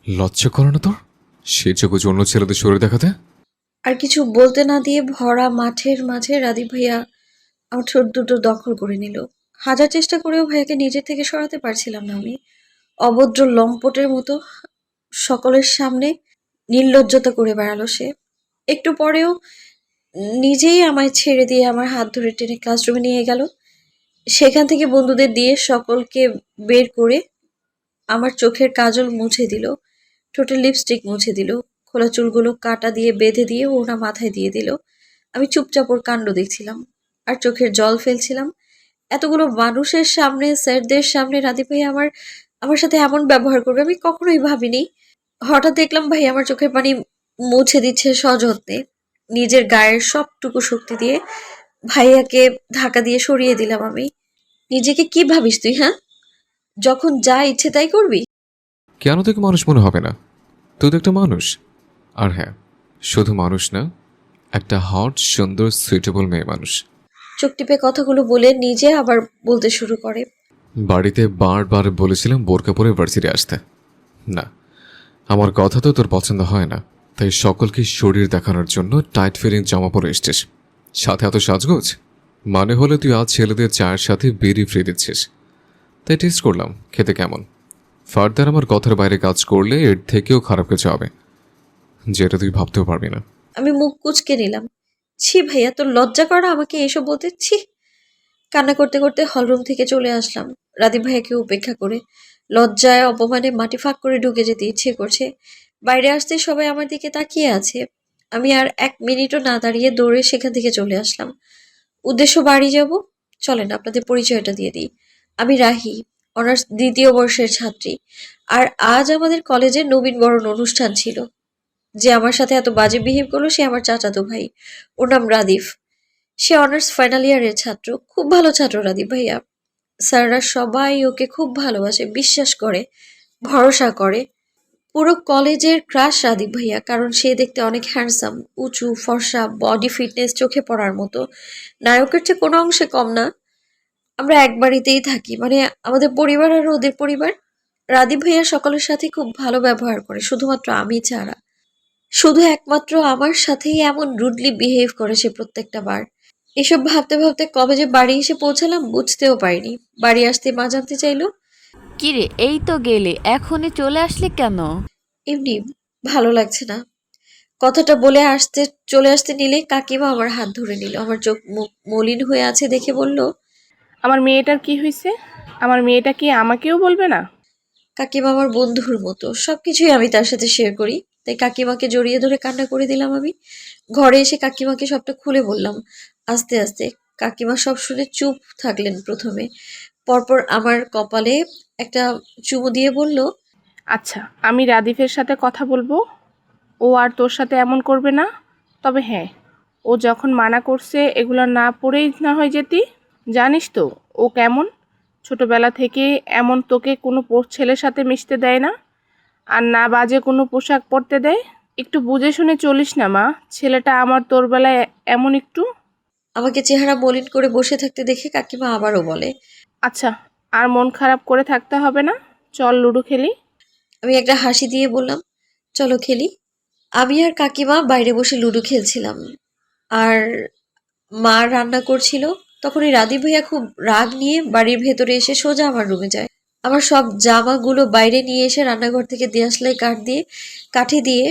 লজ্জা করে না তোর? সে চোখে অন্য ছেলেদের শরীর দেখাতে। আর কিছু বলতে না দিয়ে ভরা মাঠের মাঝে রাদীপ ভাইয়া আমার ঠোঁট দুটো দখল করে নিল। হাজার চেষ্টা করেও ভাইয়াকে নিজের থেকে সরাতে পারছিলাম না আমি। অভদ্র লম্পটের মতো সকলের সামনে নির্লজ্জতা করে বেড়ালো সে। একটু পরেও নিজেই আমায় ছেড়ে দিয়ে আমার হাত ধরে টেনে ক্লাসরুমে নিয়ে গেল। সেখান থেকে বন্ধুদের দিয়ে সকলকে বের করে আমার চোখের কাজল মুছে দিল, ঠোঁটের লিপস্টিক মুছে দিল, খোলা চুলগুলো কাটা দিয়ে বেঁধে দিয়ে ওড়না মাথায় দিয়ে দিল। আমি চুপচাপ ওর কাণ্ড দেখছিলাম আর চোখের জল ফেলছিলাম। এতগুলো মানুষের সামনে, স্যারদের সামনে রাদীপ ভাই আমার আমার সাথে এমন ব্যবহার করবে আমি কখনোই ভাবিনি। হঠাৎ দেখলাম ভাই আমার চোখের পানি মুছে দিচ্ছে সযত্নে। নিজের গায়ের সবটুকু শক্তি দিয়ে ভাইয়াকে ধাক্কা দিয়ে সরিয়ে দিলাম আমি। নিজেকে কি ভাবিস তুই, হ্যাঁ? যখন যা ইচ্ছে তাই করবি? কেন তোকে মানুষ মনে হবে না? তুই তো একটা মানুষ। আর হ্যাঁ, শুধু মানুষ না, একটা হট, সুন্দর, সুইটেবল মেয়ে মানুষ। চোখ টিপে কথাগুলো বলে নিজে আবার বলতে শুরু করে। বাড়িতে বারবার বলেছিলাম বোরকা পরে ভার্সিটি আসতে। না, আমার কথা তো তোর পছন্দ হয় না, তাই সকলকে শরীর দেখানোর জন্য টাইট ফিটিং জামা পরে এসছিস। সাথে এত সাজগোজ, মানে হলে তুই আজ ছেলেদের চায়ের সাথে বিড়ি ফ্রি দিচ্ছিস। তাই টেস্ট করলাম খেতে কেমন। ফার্দার আমার কথার বাইরে কাজ করলে এর থেকেও খারাপ কিছু হবে, যেটা তুই ভাবতেও পারবি না। আমি মুখ কুঁচকে নিলাম। ছি ভাইয়া, তোর লজ্জা করা আমাকে এসব বলতে? ছি। কান্না করতে করতে হলরুম থেকে চলে আসলাম রাদীপ ভাইয়াকে উপেক্ষা করে। লজ্জায় অপমানে মাটি ফাঁক করে ঢুকে যেতে ইচ্ছে করছে। বাইরে আসতে সবাই আমার দিকে তাকিয়ে আছে। আমি আর 1 মিনিটও না দাঁড়িয়ে দৌড়ে সেখান থেকে চলে আসলাম। উদ্দেশ্য বাড়ি যাব। চলেন আপনাদের পরিচয়টা দিয়ে দিই। আমি রাহি, অনার্স 2য় বর্ষের ছাত্রী। আর আজ আমাদের কলেজের নবীনবরণ অনুষ্ঠান ছিল। যে আমার সাথে এত বাজে বিহেভ করলো সে আমার চাচাতো ভাই। ওর নাম রাদীপ। সে অনার্স ফাইনাল ইয়ারের ছাত্র। খুব ভালো ছাত্র রাদীপ ভাইয়া। স্যাররা সবাই ওকে খুব ভালোবাসে, বিশ্বাস করে, ভরসা করে। পুরো কলেজের ক্রাশ রাদীপ ভাইয়া, কারণ সে দেখতে অনেক হ্যান্ডসাম, উঁচু, ফর্সা, বডি ফিটনেস চোখে পড়ার মতো। নায়কের চেয়ে কোনো অংশে কম না। আমরা এক বাড়িতেই থাকি, মানে আমাদের পরিবার আর ওদের পরিবার। রাদীপ ভাইয়া সকলের সাথে খুব ভালো ব্যবহার করে, শুধুমাত্র আমি ছাড়া। শুধু একমাত্র আমার সাথেই এমন রুডলি বিহেভ করে সে প্রত্যেকটা বার। এসব ভাবতে ভাবতে কবে যে বাড়ি এসে পৌঁছালাম বুঝতেও পারিনি। বাড়ি আসতে মা জানতে চাইলো। কিরে, এই তো গেলে, এখনই চলে আসলি কেন? এমনি, ভালো লাগছে না। কথাটা বলে চলে আসতে নিলেই কাকিমা আমার হাত ধরে নিল। আমার চোখ মুখ মলিন হয়ে আছে দেখে বলল, আমার মেয়েটার কি হয়েছে? আমার মেয়েটা কি আমাকেও বলবে না? কাকিমা আমার বন্ধুর মতো, সবকিছুই আমি তার সাথে শেয়ার করি। তাই কাকিমাকে জড়িয়ে ধরে কান্না করে দিলাম আমি। ঘরে এসে কাকিমাকে সবটা খুলে বললাম আস্তে আস্তে। কাকিমা সব শুনে চুপ থাকলেন প্রথমে, পরপর আমার কপালে একটা চুমু দিয়ে বলল, আচ্ছা, আমি রাদীফের সাথে কথা বলবো। ও আর তোর সাথে এমন করবে না। তবে হ্যাঁ, ও যখন মানা করছে এগুলো না পড়েই না হয় যেতি। জানিস তো ও কেমন, ছোটবেলা থেকে এমন তোকে কোনো ছেলের সাথে মিশতে দেয় না, আর না বাজে কোনো পোশাক পরতে দেয়। একটু বুঝে শুনে চলিস না মা, ছেলেটা আমার তোর বেলায় এমন একটু। আমাকে চেহারা মলিন করে বসে থাকতে দেখে কাকিমা আবারও বলে, আচ্ছা, আর মন খারাপ করে থাকতে হবে না, চল লুডো খেলি। আমি একটা হাসি দিয়ে বললাম, চলো খেলি। আমি আর কাকিমা বাইরে বসে লুডো খেলছিলাম আর মা রান্না করছিল। তখনই রাদীপ ভাইয়া খুব রাগ নিয়ে বাড়ির ভেতরে এসে সোজা আমার রুমে যায়। আমার সব জামাগুলো বাইরে নিয়ে এসে রান্নাঘর থেকে দেয়াশলাই কাঠি দিয়ে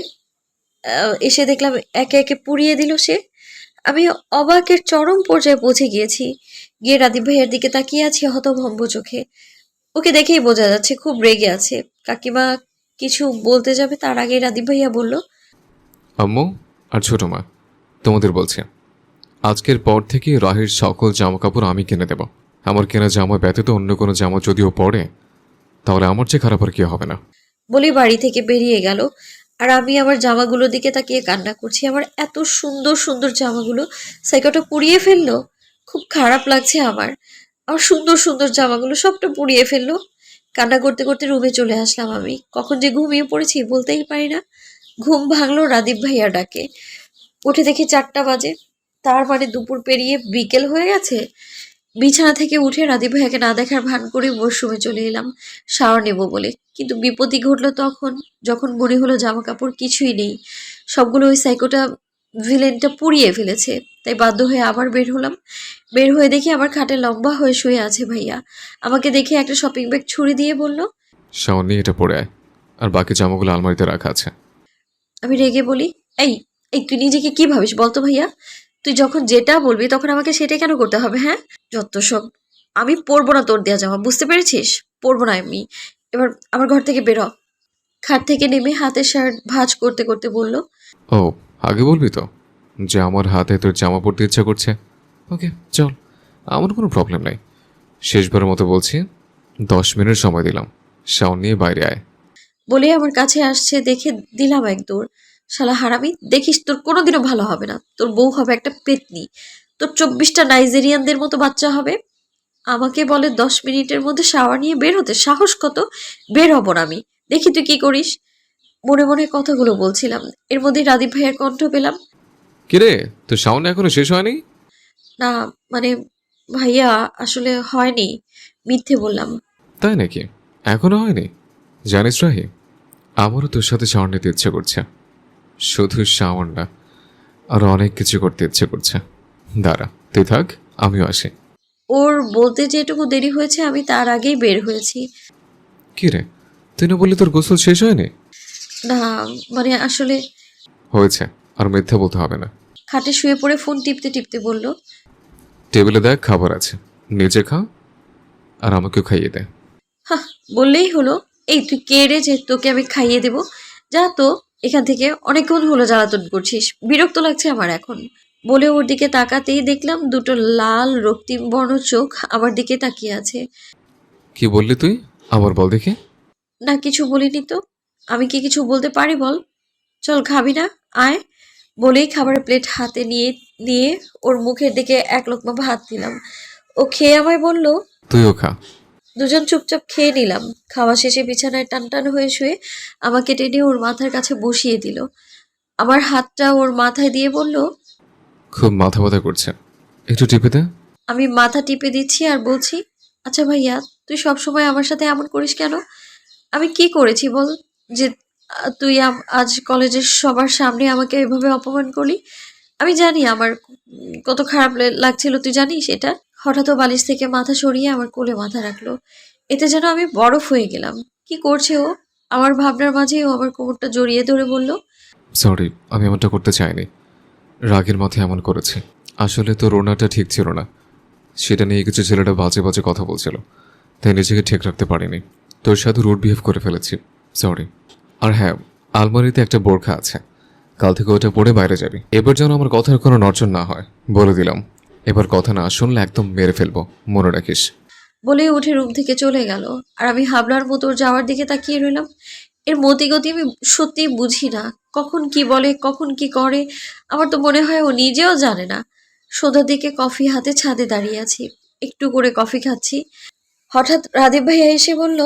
এসে দেখলাম একে একে পুড়িয়ে দিল সে। আমি অবাকের চরম পর্যায়ে পৌঁছে গিয়েছি। গিয়ে রাদীপ ভাইয়ার দিকে তাকিয়ে আছি হতভম্ব চোখে। ওকে দেখেই বোঝা যাচ্ছে খুব রেগে আছে। কাকিমা কিছু বলতে যাবে তার আগে রাদীপ ভাইয়া বলল, আম্মু আর ছোট মা, তোমাদের বলছে, আজকের পর থেকে রাহির সকল জামা কাপড় আমি কিনে দেব। আমার কেনা জামা ব্যতীত অন্য কোনো জামা যদিও পরে, তাহলে আমার চেয়ে খারাপ আর কি হবে না। বলে বাড়ি থেকে বেরিয়ে গেল। আর আমি আমার জামাগুলোর দিকে তাকিয়ে কান্না করছি। আমার এত সুন্দর সুন্দর জামাগুলো সাইকোটা পুড়িয়ে ফেললো। খুব খারাপ লাগছে আমার। আমার সুন্দর সুন্দর জামাগুলো সবটা পুড়িয়ে ফেললো। কান্না করতে করতে রুমে চলে আসলাম আমি। কখন যে ঘুমিয়ে পড়েছি বলতেই পারি না। ঘুম ভাঙলো রাদীপ ভাইয়া ডাকে। উঠে দেখি 4টা বাজে। তার মানে দুপুর পেরিয়ে বিকেল হয়ে গেছে। বিছানা থেকে উঠে রাদীপ ভাইয়াকে না দেখার ভান করে ওয়াশরুমে চলে এলাম শাওয়ার নেব বলে। কিন্তু বিপত্তি ঘটলো তখন, যখন মনে হলো জামা কাপড় কিছুই নেই, সবগুলো ওই সাইকোটা ভিলেনটা পুড়িয়ে ফেলেছে। তাই বাধ্য হয়ে আবার বের হলাম। বের হয়ে দেখি আমার খাটে লম্বা হয়ে শুয়ে আছে ভাইয়া। আমাকে দেখে একটা শপিং ব্যাগ ছুড়ে দিয়ে বলল। শাওন নিয়ে এটা পরে আয়, আর বাকি জামাগুলো আলমারিতে রাখা আছে। আমি রেগে বলি, এই এই তুই নিজেকে কি ভাবিস বলতো ভাইয়া? তুই যখন যেটা বলবি তখন আমাকে সেটাই কেন করতে হবে? হ্যাঁ, যত সব। আমি পরবো না তোর দেয়া জামা, বুঝতে পেরেছিস? পরবো না আমি। এবার আমার ঘর থেকে বের হ। খাট থেকে নেমে হাতের শার্ট ভাঁজ করতে করতে বলল। ও, আগে বলবি তো যে আমার হাতে তোর জামা পরতে ইচ্ছা করছে। ওকে চল, আমার কোনো প্রবলেম নাই। শেষবারের মতো বলছি, 10 মিনিট সময় দিলাম, শাওন নিয়ে বাইরে আয়। বলে আমার কাছে আসছে দেখে দিলাম এক দৌড়। শালা হারামি, দেখিস তোর কোনোদিনও ভালো হবে না। তোর বউ হবে একটা পেতনি। তোর 24টা নাইজেরিয়ানদের মতো বাচ্চা হবে। আমাকে বলে 10 মিনিটের মধ্যে শাওয়ার নিয়ে বের হতে, সাহস কত? বের হব না আমি, দেখি তুই কি করিস। মনে মনে কথাগুলো বলছিলাম, এর মধ্যে রাদীপ ভাইয়ের কণ্ঠ পেলাম। কিরে, তোর শাওন এখনো শেষ হয়নি? না মানে ভাইয়া, আসলে হয়নি, মিথ্যে বললাম। তাই নাকি? এখনো হয়নি? জানিস রাহি, আমারও তোর সাথে শাওন নিতে ইচ্ছে করছে। শুধু শাওন না, আরো অনেক কিছু করতে ইচ্ছে করছে। দাঁড়া, তুই থাক, আমিও আসি। ওর বলতে যেটুকু দেরি হয়েছে আমি তার আগেই বের হয়েছি। কিরে, তুই না বললি তোর গোসল শেষ হয়নি? না মানে আসলে। হয়েছে, আর মিথ্যা বলতে হবে না। খাটে শুয়ে পড়ে ফোন টিপতে টিপতে বলল। টেবিলে দেখ খাবার আছে, নিজে খা আর আমাকেও খাইয়ে দে। হাহ, বললেই হলো। এই তুই কে রে যে তোকে আমি খাইয়ে দেব? যা তো এখান থেকে, অনেকক্ষণ হলো জ্বালাতন করছিস, বিরক্ত লাগছে আমার এখন। বলে ওর দিকে তাকাতেই দেখলাম দুটো লাল রক্তিম বর্ণ চোখ আমার দিকে তাকিয়ে আছে। কি বললি তুই? আবার বল দেখি। না কিছু বলিনি তো। আমি কি কিছু বলতে পারি বল? চল খাবি না, আয়। বলেই খাবারের প্লেট হাতে নিয়ে নিয়ে ওর মুখের দিকে এক লোকমা ভাত দিলাম। ও খেয়ে আমায় বলল। তুইও খা। দুজন চুপচাপ খেয়ে নিলাম। খাওয়া শেষে বিছানায় টান টান হয়ে শুয়ে আমাকে টেনে ওর মাথার কাছে বসিয়ে দিল। আমার হাতটা ওর মাথায় দিয়ে বলল। খুব মাথা ব্যথা করছে, একটু টিপে দে। আমি মাথা টিপে দিচ্ছি আর বলছি, আচ্ছা ভাইয়া, তুই সবসময় আমার সাথে এমন করিস কেন? আমি কি করেছি বল, যে তুই আজ কলেজের সবার সামনে আমাকে এভাবে অপমান করলি? আমি জানি আমার কত খারাপ লাগছিল, তুই জানিস এটা? হঠাৎ ও বালিশ থেকে মাথা সরিয়ে আমার কোলে মাথা রাখলো। এতে যেন আমি বরফ হয়ে গেলাম। কি করছে ও? আমার ভাবনার মাঝেই ও আমার কোমরটা জড়িয়ে ধরে বলল। সরি, আমি এমনটা করতে চাইনি। রাগের মাথায় এমন করেছি। আসলে তোর ওনাটা ঠিক ছিল না, সেটা নিয়ে কিছু ছেলেটা বাজে বাজে কথা বলছিল, তাই নিজেকে ঠিক রাখতে পারিনি। তোর সাথে রুড বিহেভ করে ফেলেছি, সরি। আর হ্যাঁ, আলমারিতে একটা বোরখা আছে, কাল থেকে ওটা পরে বাইরে যাবি। এবার যেন আমার কথার কোনো নড়চড় না হয়, বলে দিলাম। এবার কথা না শুনলে একদম মেরে ফেলবো, মনে রাখিস। বলে উঠে রুম থেকে চলে গেল। আর আমি হাবলার মতো ওর যাওয়ার দিকে তাকিয়ে রইলাম। এর মতিগতি আমি সত্যি বুঝি না, কখন কি বলে কখন কি করে। আমার তো মনে হয় ও নিজেও জানে না। সন্ধ্যার দিকে কফি হাতে ছাদে দাঁড়িয়ে আছি, একটু করে কফি খাচ্ছি। হঠাৎ রাদীপ ভাইয়া এসে বলল।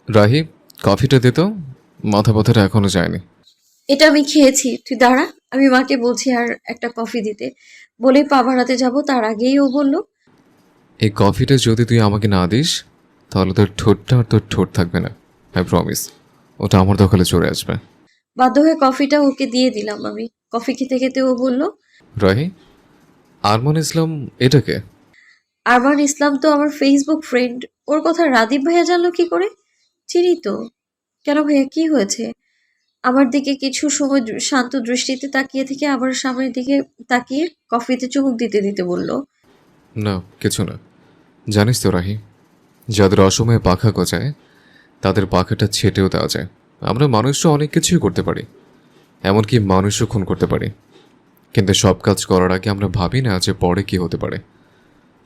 রাহি, কফিটা দে তো, মাথা ব্যথাটা এখনো যায়নি। এটা আমি খেয়েছি, তুই দাঁড়া, আমি মাকে বলছি আর একটা কফি দিতে। বলেই পা বাড়াতে যাবো তার আগেই ও বলল। এই কফিটা যদি তুই আমাকে না দিস, তাহলে তোর ঠোঁটটা আর তোর ঠোঁট থাকবে না, আই প্রমিস। ওটা আমার দখলে চলে আসবে। বাধ্য হয়ে কফিটা ওকে দিয়ে দিলাম আমি। কফি খেতে খেতে ও বলল। রাহি, আরমান ইসলাম এটাকে? আরমান ইসলাম তো আমার ফেসবুক ফ্রেন্ড। ওর কথা রাদীপ ভাইয়া জানলো কি করে? চিনি তো। কেন ভাইয়া, কি হয়েছে? আমার দিকে কিছু সময় শান্ত দৃষ্টিতে তাকিয়ে থেকে আবার সামনের দিকে তাকিয়ে কফিতে চুমুক দিতে দিতে বলল। না, কিছু না। জানিস তো রাহি, যাদের অসময়ে পাখা গজায় তাদের পাখাটা ছেটেও দেওয়া যায়। আমরা মানুষরা অনেক কিছুই করতে পারি, এমনকি মানুষও খুন করতে পারি, কিন্তু সব কাজ করার আগে আমরা ভাবি না যে পরে কি হতে পারে।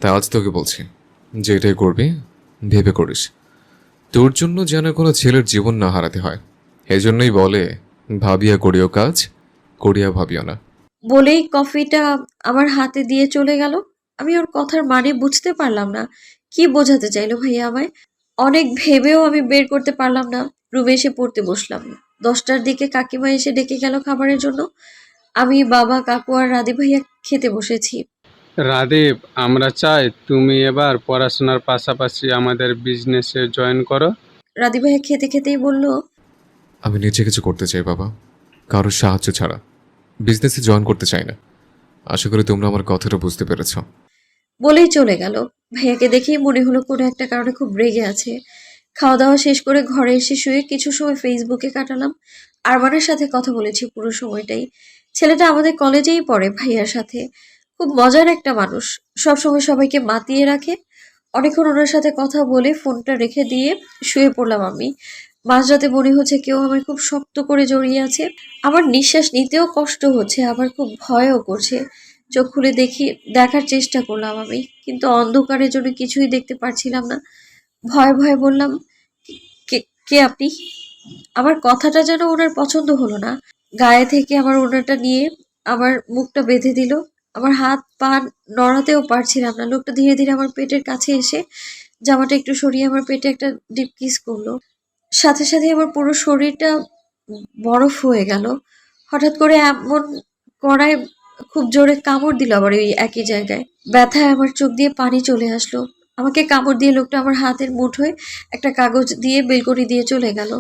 তাই আজ তোকে বলছি, যে এটাই করবি ভেবে করিস, তোর জন্য যেন কোনো ছেলের জীবন না হারাতে হয়। এজন্যই বলে, ভাবিয়া করিও কাজ, করিয়া ভাবিও না। বলেই কফিটা আমার হাতে দিয়ে চলে গেল। আমি ওর কথার মানে বুঝতে পারলাম না, কি বোঝাতে চাইলো ভাইয়া আমায়। অনেক ভেবেও আমি বের করতে পারলাম না। রুমে এসে পড়তে বসলাম। 10টার দিকে কাকিমা এসে ডেকে গেল খাবারের জন্য। আমি, বাবা, কাকু আর রাদীপ ভাইয়া খেতে বসেছি। রাদীপ, আমরা চাই তুমি এবার পড়াশোনার পাশাপাশি আমাদের বিজনেসে জয়েন করো। রাদি ভাইয়া খেতে খেতেই বলল, আমি নিজে কিছু করতে চাই বাবা, কারোর সাহায্য ছাড়া। বিজনেসে জয়েন করতে চাই না। আশা করি তোমরা আমার কথাটা বুঝতে পেরেছ। বলেই চলে গেল। ভাইয়াকে দেখেই মনে হলো কোনো একটা কারণে খুব রেগে আছে। খাওয়া দাওয়া শেষ করে ঘরে এসে শুয়ে কিছু সময় ফেসবুকে কাটালাম। আরমানের সাথে কথা বলেছি পুরো সময়টাই। ছেলেটা আমাদের কলেজেই পড়ে ভাইয়ার সাথে। খুব মজার একটা মানুষ। সবসময় সবাইকে মাতিয়ে রাখে। অনেকক্ষণ ওনার সাথে কথা বলে ফোনটা রেখে দিয়ে শুয়ে পড়লাম আমি। মাঝরাতে মনে হচ্ছে কেউ আমায় খুব শক্ত করে জড়িয়ে আছে। আমার নিঃশ্বাস নিতেও কষ্ট হচ্ছে, আবার খুব ভয়ও করছে। চোখ খুলে দেখার চেষ্টা করলাম আমি, কিন্তু অন্ধকারের জন্য কিছুই দেখতে পারছিলাম না। ভয়ে ভয়ে বললাম, কে কে আপনি? আমার কথাটা যেন ওনার পছন্দ হলো না। গায়ে থেকে আমার ওড়নাটা নিয়ে আমার মুখটা বেঁধে দিল। আমার হাত পা নড়াতেও পারছিলাম না। লোকটা ধীরে ধীরে আমার পেটের কাছে এসে জামাটা একটু সরিয়ে আমার পেটে একটা ডিপ কিস করলো। সাথে সাথে আমার পুরো শরীরটা বরফ হয়ে গেল। হঠাৎ করে এমন কড়ায় খুব জোরে কামড় দিল আবার ওই একই জায়গায়। ব্যথায় আমার চোখ দিয়ে পানি চলে আসলো। আমাকে কামড় দিয়ে লোকটা আমার হাতের মুঠোয় একটা কাগজ দিয়ে বেলকনি দিয়ে চলে গেল।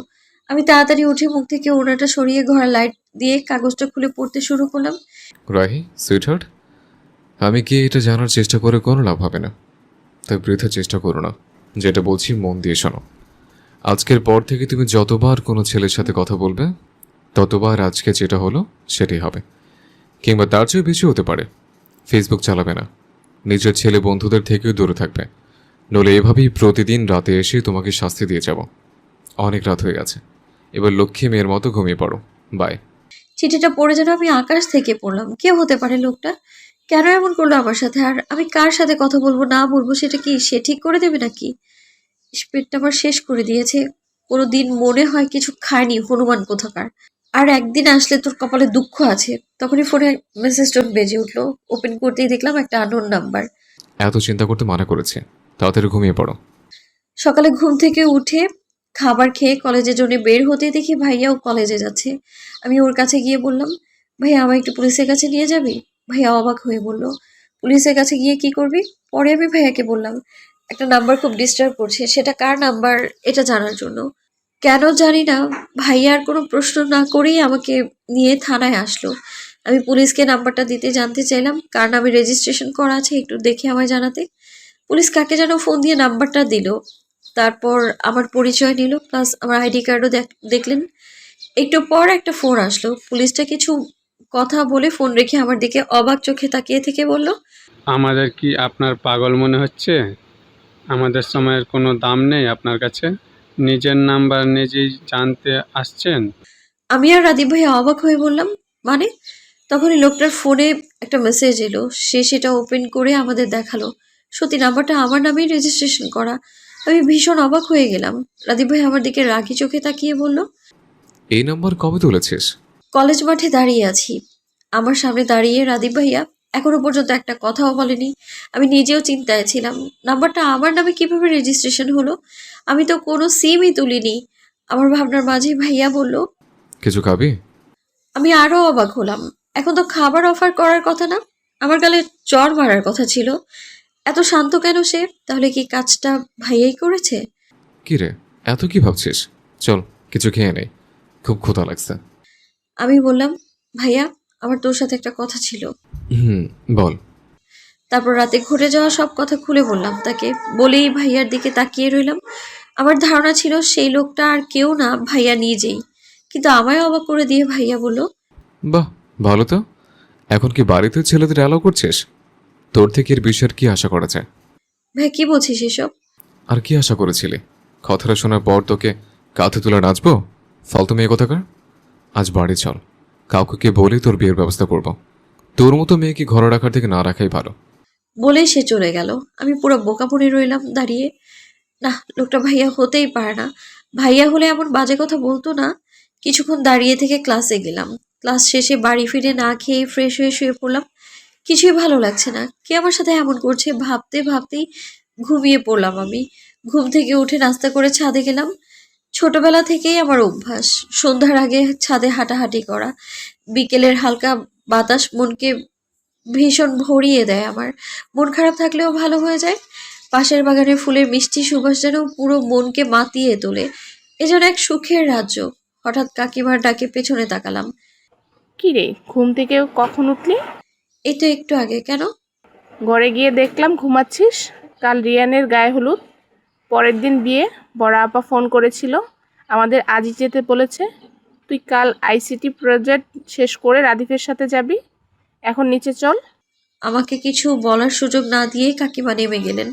আমি তাড়াতাড়ি উঠে মুখ থেকে ওড়নাটা সরিয়ে ঘরের লাইট দিয়ে কাগজটা খুলে পড়তে শুরু করলাম। রাহি, সুইটহার্ট, আমি কি এটা জানার চেষ্টা করে কোনো লাভ হবে না। তাই বৃথা চেষ্টা করো না। যেটা বলছি মন দিয়ে শোনো। আজকের পর থেকে তুমি যতবার কোনো ছেলের সাথে কথা বলবে, ততবার আজকে যেটা হলো সেটাই হবে, কিংবা তার চেয়েও বেশি হতে পারে। ফেসবুক চালাবে না। নিজের ছেলে বন্ধুদের থেকেও দূরে থাকবে। নইলে এভাবেই প্রতিদিন রাতে এসে তোমাকে শাস্তি দিয়ে যাব। অনেক রাত হয়ে গেছে। এবার লক্ষ্মী মেয়ের মতো ঘুমিয়ে পড়ো। বাই। চিঠিটা পড়ে যেন আমি আকাশ থেকে পড়লাম। কে হতে পারে লোকটা? কেন এমন করলো আমার সাথে? আর আমি কার সাথে কথা বলবো না বলবো সেটা কি সে ঠিক করে দেবে নাকি? পেটটা আমার শেষ করে দিয়েছে। কোনোদিন মনে হয় কিছু খায়নি হনুমান কোথাকার। আর একদিন আসলে তোর কপালে দুঃখ আছে। তখনই ফোনে মেসেজ টোন বেজে উঠলো। ওপেন করতেই দেখলাম একটা আননোন নাম্বার। এত চিন্তা করতে মানা করেছি। তাড়াতাড়ি ঘুমিয়ে পড়ো। সকালে ঘুম থেকে উঠে খাবার খেয়ে কলেজের জন্য বের হতে দেখি ভাইয়াও কলেজে যাচ্ছে। আমি ওর কাছে গিয়ে বললাম, ভাইয়া আমায় একটু পুলিশের কাছে নিয়ে যাবি? ভাইয়া অবাক হয়ে বলল, পুলিশের কাছে গিয়ে কি করবি? পরে আমি ভাইয়াকে বললাম, একটা নাম্বার খুব ডিস্টার্ব করছে, সেটা কার নাম্বার এটা জানার জন্য। কেন জানি না ভাইয়ার কোনো প্রশ্ন না করেই আমাকে নিয়ে থানায় আসলো। আমি পুলিশকে নাম্বারটা দিতে জানতে চাইলাম কার নামে রেজিস্ট্রেশন করা আছে একটু দেখে আমায় জানাতে। পুলিশ কাকে যেন ফোন দিয়ে নাম্বারটা দিল। তারপর আমার পরিচয় নিল, প্লাস আমার আইডি কার্ডও দেখলেন। একটু পর একটা ফোন আসলো। পুলিশটা কিছু কথা বলে ফোন রেখে আমার দিকে অবাক চোখে তাকিয়ে থেকে বলল, আমাদের কি আপনার পাগল মনে হচ্ছে? আমাদের সময়ের কোনো দাম নেই আপনার কাছে? নিজের নাম্বার নিজেই জানতে আসছেন? আমি আর রাদীপ ভাইয়া অবাক হয়ে বললাম, মানে? তখনই লোকটার ফোনে একটা মেসেজ এলো। সে সেটা ওপেন করে আমাদের দেখালো। সত্যি নাম্বারটা আমার নামেই রেজিস্ট্রেশন করা। আমি ভীষণ অবাক হয়ে গেলাম। রাদীপ ভাই আমার দিকে রাগি চোখে তাকিয়ে বলল, এই নাম্বার কবে তুলেছিস? কলেজ মাঠে দাঁড়িয়ে আছি। আমার সামনে দাঁড়িয়ে রাদীপ ভাইয়া এখনো পর্যন্ত একটা কথাও বলেনি। আমি নিজেও চিন্তায় ছিলাম, নাম্বারটা আমার নামে কিভাবে রেজিস্ট্রেশন হলো? আমি তো কোনো সিমই তুলিনি। আমার ভাবনার মাঝে ভাইয়া বলল, কিছু খাবি? আমি আরো অবাক হলাম। এখন তো খাবার অফার করার কথা না, আমার গালে চড় মারার কথা ছিল। এত শান্ত কেন সে? তাহলে কি কাজটা ভাইয়াই করেছে? কি রে, এত কি ভাবছিস? চল, কিছু খেয়ে নেই। খুব ক্ষুধা লাগছে। আমি বললাম, ভাইয়া আমার তোর সাথে একটা কথা ছিল। হুম, বল। তারপর রাতে ঘটে যাওয়া সব কথা খুলে বললাম তাকে। বলেই ভাইয়ার দিকে তাকিয়ে রইলাম। আমার ধারণা ছিল সেই লোকটা আর কেউ না, ভাইয়া নিজেই। কিন্তু আমায় অবাক করে দিয়ে ভাইয়া বলল, বাহ, ভালো তো। এখন কি বাড়িতে ছেলেদের অ্যালাউ করছিস? তোর থেকে এর বিষয়ের কি আশা করা যায়? ভাই কি বলছিস এসব? আর কি আশা করেছিলি? কথাটা শোনার পর তোকে কাঁধে তুলে নাচবো? ফালতু মেয়ে কোথাকার। আজ বাড়ি চল। কাউকে কে বলে তোর বিয়ের ব্যবস্থা করব। তোর মতো মেয়েকে ঘরে রাখার থেকে না রাখাই ভালো। বলেই সে চলে গেল। আমি পুরো বোকা পড়ে রইলাম দাঁড়িয়ে। না, লোকটা ভাইয়া হতেই পারে না। ভাইয়া হলে এমন বাজে কথা বলতো না। কিছুক্ষণ দাঁড়িয়ে থেকে ক্লাসে গেলাম। ক্লাস শেষে বাড়ি ফিরে না খেয়ে ফ্রেশ হয়ে শুয়ে পড়লাম। কিছুই ভালো লাগছে না। কে আমার সাথে এমন করছে ভাবতে ভাবতেই ঘুমিয়ে পড়লাম আমি। ঘুম থেকে উঠে নাস্তা করে ছাদে গেলাম। ছোটবেলা থেকেই আমার অভ্যাস সন্ধ্যার আগে ছাদে হাঁটাহাঁটি করা। বিকেলের হালকা বাতাস মনকে ভীষণ ভরিয়ে দেয় আমার। মন খারাপ থাকলেও ভালো হয়ে যায়। পাশের বাগানে ফুলের মিষ্টি সুবাস যেন পুরো মনকে মাতিয়ে তোলে। এ যেন এক সুখের রাজ্য। হঠাৎ কাকিমার ডাকে পেছনে তাকালাম। কি রে, ঘুম থেকে কখন উঠলি? এই তো একটু আগে। কেন? ঘরে গিয়ে দেখলাম ঘুমাচ্ছিস। কাল রিয়ানের গায়ে হলুদ, পরের দিন বিয়ে। বড় আপা ফোন করেছিল, আমাদের আজই যেতে বলেছে। তুই কাল আইসিটি প্রজেক্ট শেষ করে রাদিফের সাথে যাবি। এখন নিচে চল। আমাকে কিছু বলার সুযোগ না দিয়ে কাকিমা নেমে গেলেন।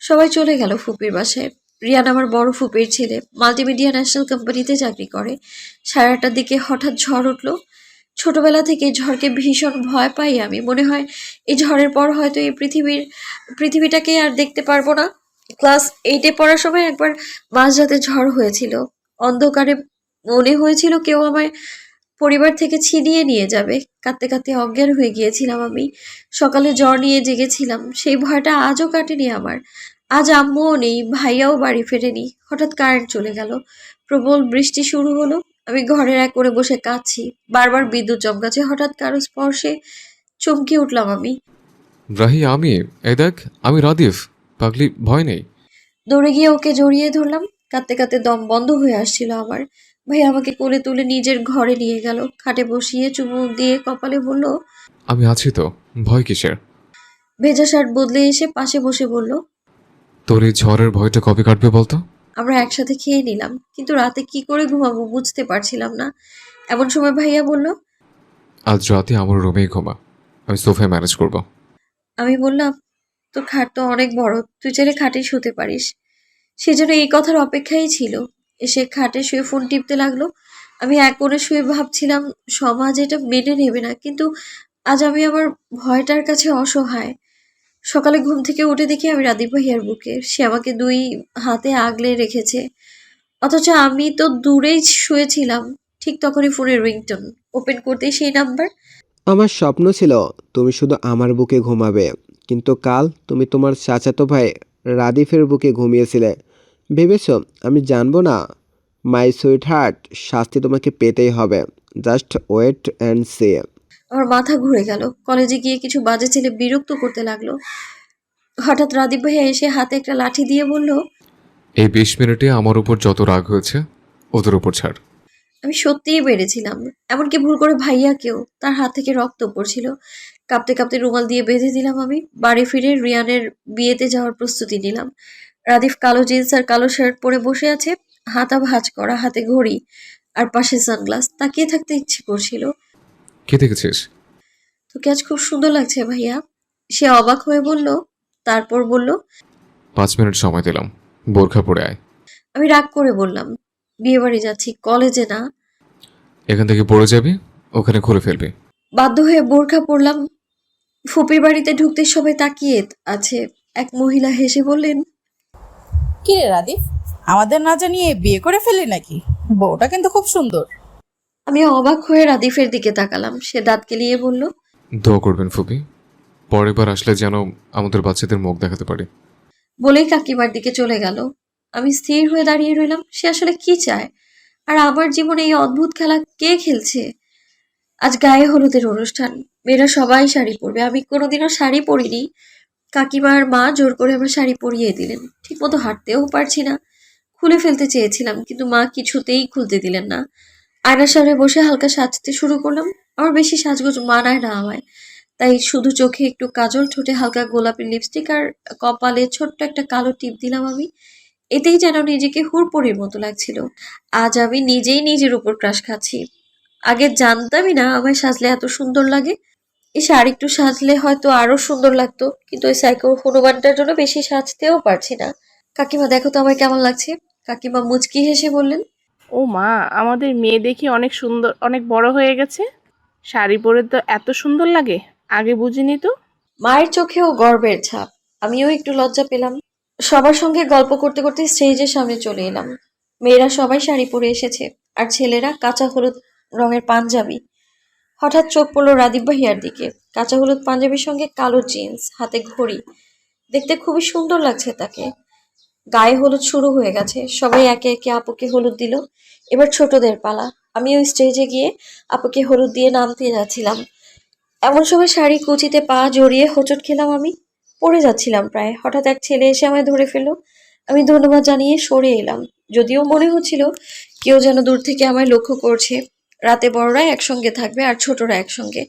সবাই চলে গেল ফুপির বাসায়। রিয়ান আমার বড় ফুপির ছেলে, মাল্টিমিডিয়া ন্যাশনাল কোম্পানিতে চাকরি করে। 8:30টার দিকে হঠাৎ ঝড় উঠলো। ছোটবেলা থেকে ঝড়কে ভীষণ ভয় পাই আমি। মনে হয় এই ঝড়ের পর হয়তো এই পৃথিবীটাকে আর দেখতে পারবো না। ক্লাস 8-এ পড়ার সময় একবার মাঝরাতে ঝড় হয়েছিল। অন্ধকারে মনে হয়েছিল কেউ আমায় পরিবার থেকে ছিনিয়ে নিয়ে যাবে। কাঁদতে কাঁদতে অজ্ঞান হয়ে গিয়েছিলাম আমি। সকালে জ্বর নিয়ে জেগেছিলাম। সেই ভয়টা আজও কাটেনি আমার। আজ আম্মুও নেই, ভাইয়াও বাড়ি ফেরেনি। হঠাৎ কারেন্ট চলে গেল। প্রবল বৃষ্টি শুরু হলো। আমি ঘরের এক কোণে বসে কাঁদছি। বারবার বিদ্যুৎ চমকাচ্ছে। হঠাৎ কারো স্পর্শে চমকে উঠলাম আমি। রাহি, আমি, এই দেখ, আমি রাদিফ। পাগলি, ভয় নেই। দৌড়ে গিয়ে ওকে জড়িয়ে ধরলাম। কাঁদতে কাঁদতে দম বন্ধ হয়ে আসছিল আমার। ভাই আমাকে কোলে তুলে নিজের ঘরে নিয়ে গেল। খাটে বসিয়ে চুমু দিয়ে কপালে বলল, আমি আছি তো, ভয় কিসের? ভেজা শার্ট বদলে এসে পাশে বসে বলল, তোর এই ঝড়ের ভয়টা কবে কাটবে বলতো? আমরা একসাথে খেয়ে নিলাম, কিন্তু রাতে কি করে ঘুমাবো বুঝতে পারছিলাম না। এমন সময় ভাইয়া বলল, আজ রাতে আমার রুমেই ঘুমা, আমি সোফায় ম্যানেজ করব। আমি বললাম, তোর খাট তো অনেক বড়, তুই চাইলে খাটে শুতে পারিস। সেজন্য এই কথার অপেক্ষাই ছিল। এসে খাটে শুয়ে ফোন টিপতে লাগলো। আমি এক কোণে শুয়ে ভাবছিলাম সমাজ এটা মেনে নেবে না, কিন্তু আজ আমি আমার ভয়টার কাছে অসহায়। সকালে ঘুম থেকে উঠে দেখি আমি রাদীপ ভাইয়ার বুকে। সে আমাকে 2 হাতে আগলে রেখেছে। অথচ আমি তো দূরেই শুয়েছিলাম। ঠিক তখনই ফোনের রিংটোন। ওপেন করতেই সেই নাম্বার। আমার স্বপ্ন ছিল তুমি শুধু আমার বুকে ঘুমাবে, কিন্তু কাল তুমি তোমার চাচাতো ভাই রাদিফের বুকে ঘুমিয়েছিলে। ভেবেছ আমি জানবো না? মাই সুইট হার্ট, শাস্তি তোমাকে পেতেই হবে। জাস্ট ওয়েট অ্যান্ড সে। আমার মাথা ঘুরে গেল। কলেজে গিয়ে কিছু বাজে ছেলে বিরক্ত করতে লাগলো। হঠাৎ রাদীপ ভাইয়া এসে হাতে একটা লাঠি দিয়ে বলল, এই 20 মিনিটে আমার উপর যত রাগ হয়েছে ওদের উপর ছাড়। আমি সত্যিই বেড়েছিলাম। এমনকি ভুল করে ভাইয়াকেও। তার হাত থেকে রক্ত পড়ছিল। কাঁপতে কাঁপতে রুমাল দিয়ে বেঁধে দিলাম আমি। বাড়ি ফিরে রিয়ানের বিয়েতে যাওয়ার প্রস্তুতি নিলাম। রাদিফ কালো জিন্স আর কালো শার্ট পরে বসে আছে, হাতা ভাঁজ করা, হাতে ঘড়ি আর পাশে সানগ্লাস। তাকিয়ে থাকতে ইচ্ছে করছিল। কে দেখেছিস? তোকে আজ খুব সুন্দর লাগছে ভাইয়া। সে অবাক হয়ে বলল, তারপর বলল, 5 মিনিট সময় দিলাম, বোরখা পরে আয়। আমি রাগ করে বললাম, বিয়ে বাড়ি যাচ্ছি, কলেজে না। এখান থেকে পড়ে যাবি, ওখানে খুলে ফেলবি। বাধ্য হয়ে বোরখা পরলাম। ফুপির বাড়িতে ঢুকতে সবাই তাকিয়ে আছে। এক মহিলা হেসে বললেন, কি রে রাদীপ, আমাদের না জানিয়ে বিয়ে করে ফেললি নাকি? বউটা কিন্তু খুব সুন্দর। আমি অবাক হয়ে রাদিফের দিকে তাকালাম। সে দাঁত কেলিয়ে বলল, দোয়া করবেন ফুপি, পরের বার আসলে যেন আমাদের বাচ্চাদের মুখ দেখাতে পারি। বলেই কাকিমার দিকে চলে গেল। আমি স্থির হয়ে দাঁড়িয়ে রইলাম। সে আসলে কি চায়? আর আমার জীবনে এই অদ্ভুত খেলা কে খেলছে? আজ গায়ে হলুদের অনুষ্ঠান। মেয়েরা সবাই শাড়ি পরবে। আমি কোনোদিনও শাড়ি পরিনি। কাকিমা আর মা জোর করে আমার শাড়ি পরিয়ে দিলেন। ঠিকমতো হাঁটতেও পারছি না। খুলে ফেলতে চেয়েছিলাম, কিন্তু মা কিছুতেই খুলতে দিলেন না। আয়নার সামনে বসে হালকা সাজতে শুরু করলাম। আমার বেশি সাজগোজ মানায় না আমায়। তাই শুধু চোখে একটু কাজল, ঠোঁটে হালকা গোলাপি লিপস্টিক আর কপালে ছোট্ট একটা কালো টিপ দিলাম আমি। এতেই যেন নিজেকে হুড়পড়ির মতো লাগছিল। আজ আমি নিজেই নিজের উপর ক্রাশ খাচ্ছি। আগে জানতামই না আমায় সাজলে এত সুন্দর লাগে। এসে আরেকটু সাজলে হয়তো আরো সুন্দর লাগতো, কিন্তু ওই সাইকো হনুমানটার জন্য বেশি সাজতেও পারছি না। কাকিমা দেখো তো আমায় কেমন লাগছে। কাকিমা মুচকি হেসে বললেন, ও মা, আমাদের মেয়ে দেখি অনেক সুন্দর, অনেক বড় হয়ে গেছে। শাড়ি পরে তো এত সুন্দর লাগে, আগে বুঝিনি তো। মায়ের চোখেও গর্বের ছাপ। আমিও একটু লজ্জা পেলাম। সবার সঙ্গে গল্প করতে করতে স্টেজের সামনে চলে এলাম। মেয়েরা সবাই শাড়ি পরে এসেছে, আর ছেলেরা কাঁচা হলুদ রঙের পাঞ্জাবি। হঠাৎ চোখ পড়লো রাদীপ ভাইয়ার দিকে। কাঁচা হলুদ পাঞ্জাবির সঙ্গে কালো জিন্স, হাতে ঘড়ি। দেখতে খুবই সুন্দর লাগছে তাকে। গায়ে হলুদ শুরু হয়ে গেছে। সবাই একে একে আপুকে হলুদ দিল। এবার ছোটদের পালা। আমি ওই স্টেজে গিয়ে আপুকে হলুদ দিয়ে নামতে যাচ্ছিলাম। এমন সময় শাড়ি কুচিতে পা জড়িয়ে হোঁচট খেলাম আমি। পড়ে যাচ্ছিলাম প্রায়, হঠাৎ এক ছেলে এসে আমায় ধরে ফেলল। আমি ধন্যবাদ জানিয়ে সরে এলাম, যদিও মনে হচ্ছিল কেউ যেন দূর থেকে আমায় লক্ষ্য করছে। রাতে বড়রা একসঙ্গে থাকবে আর ছোটরা একসঙ্গে,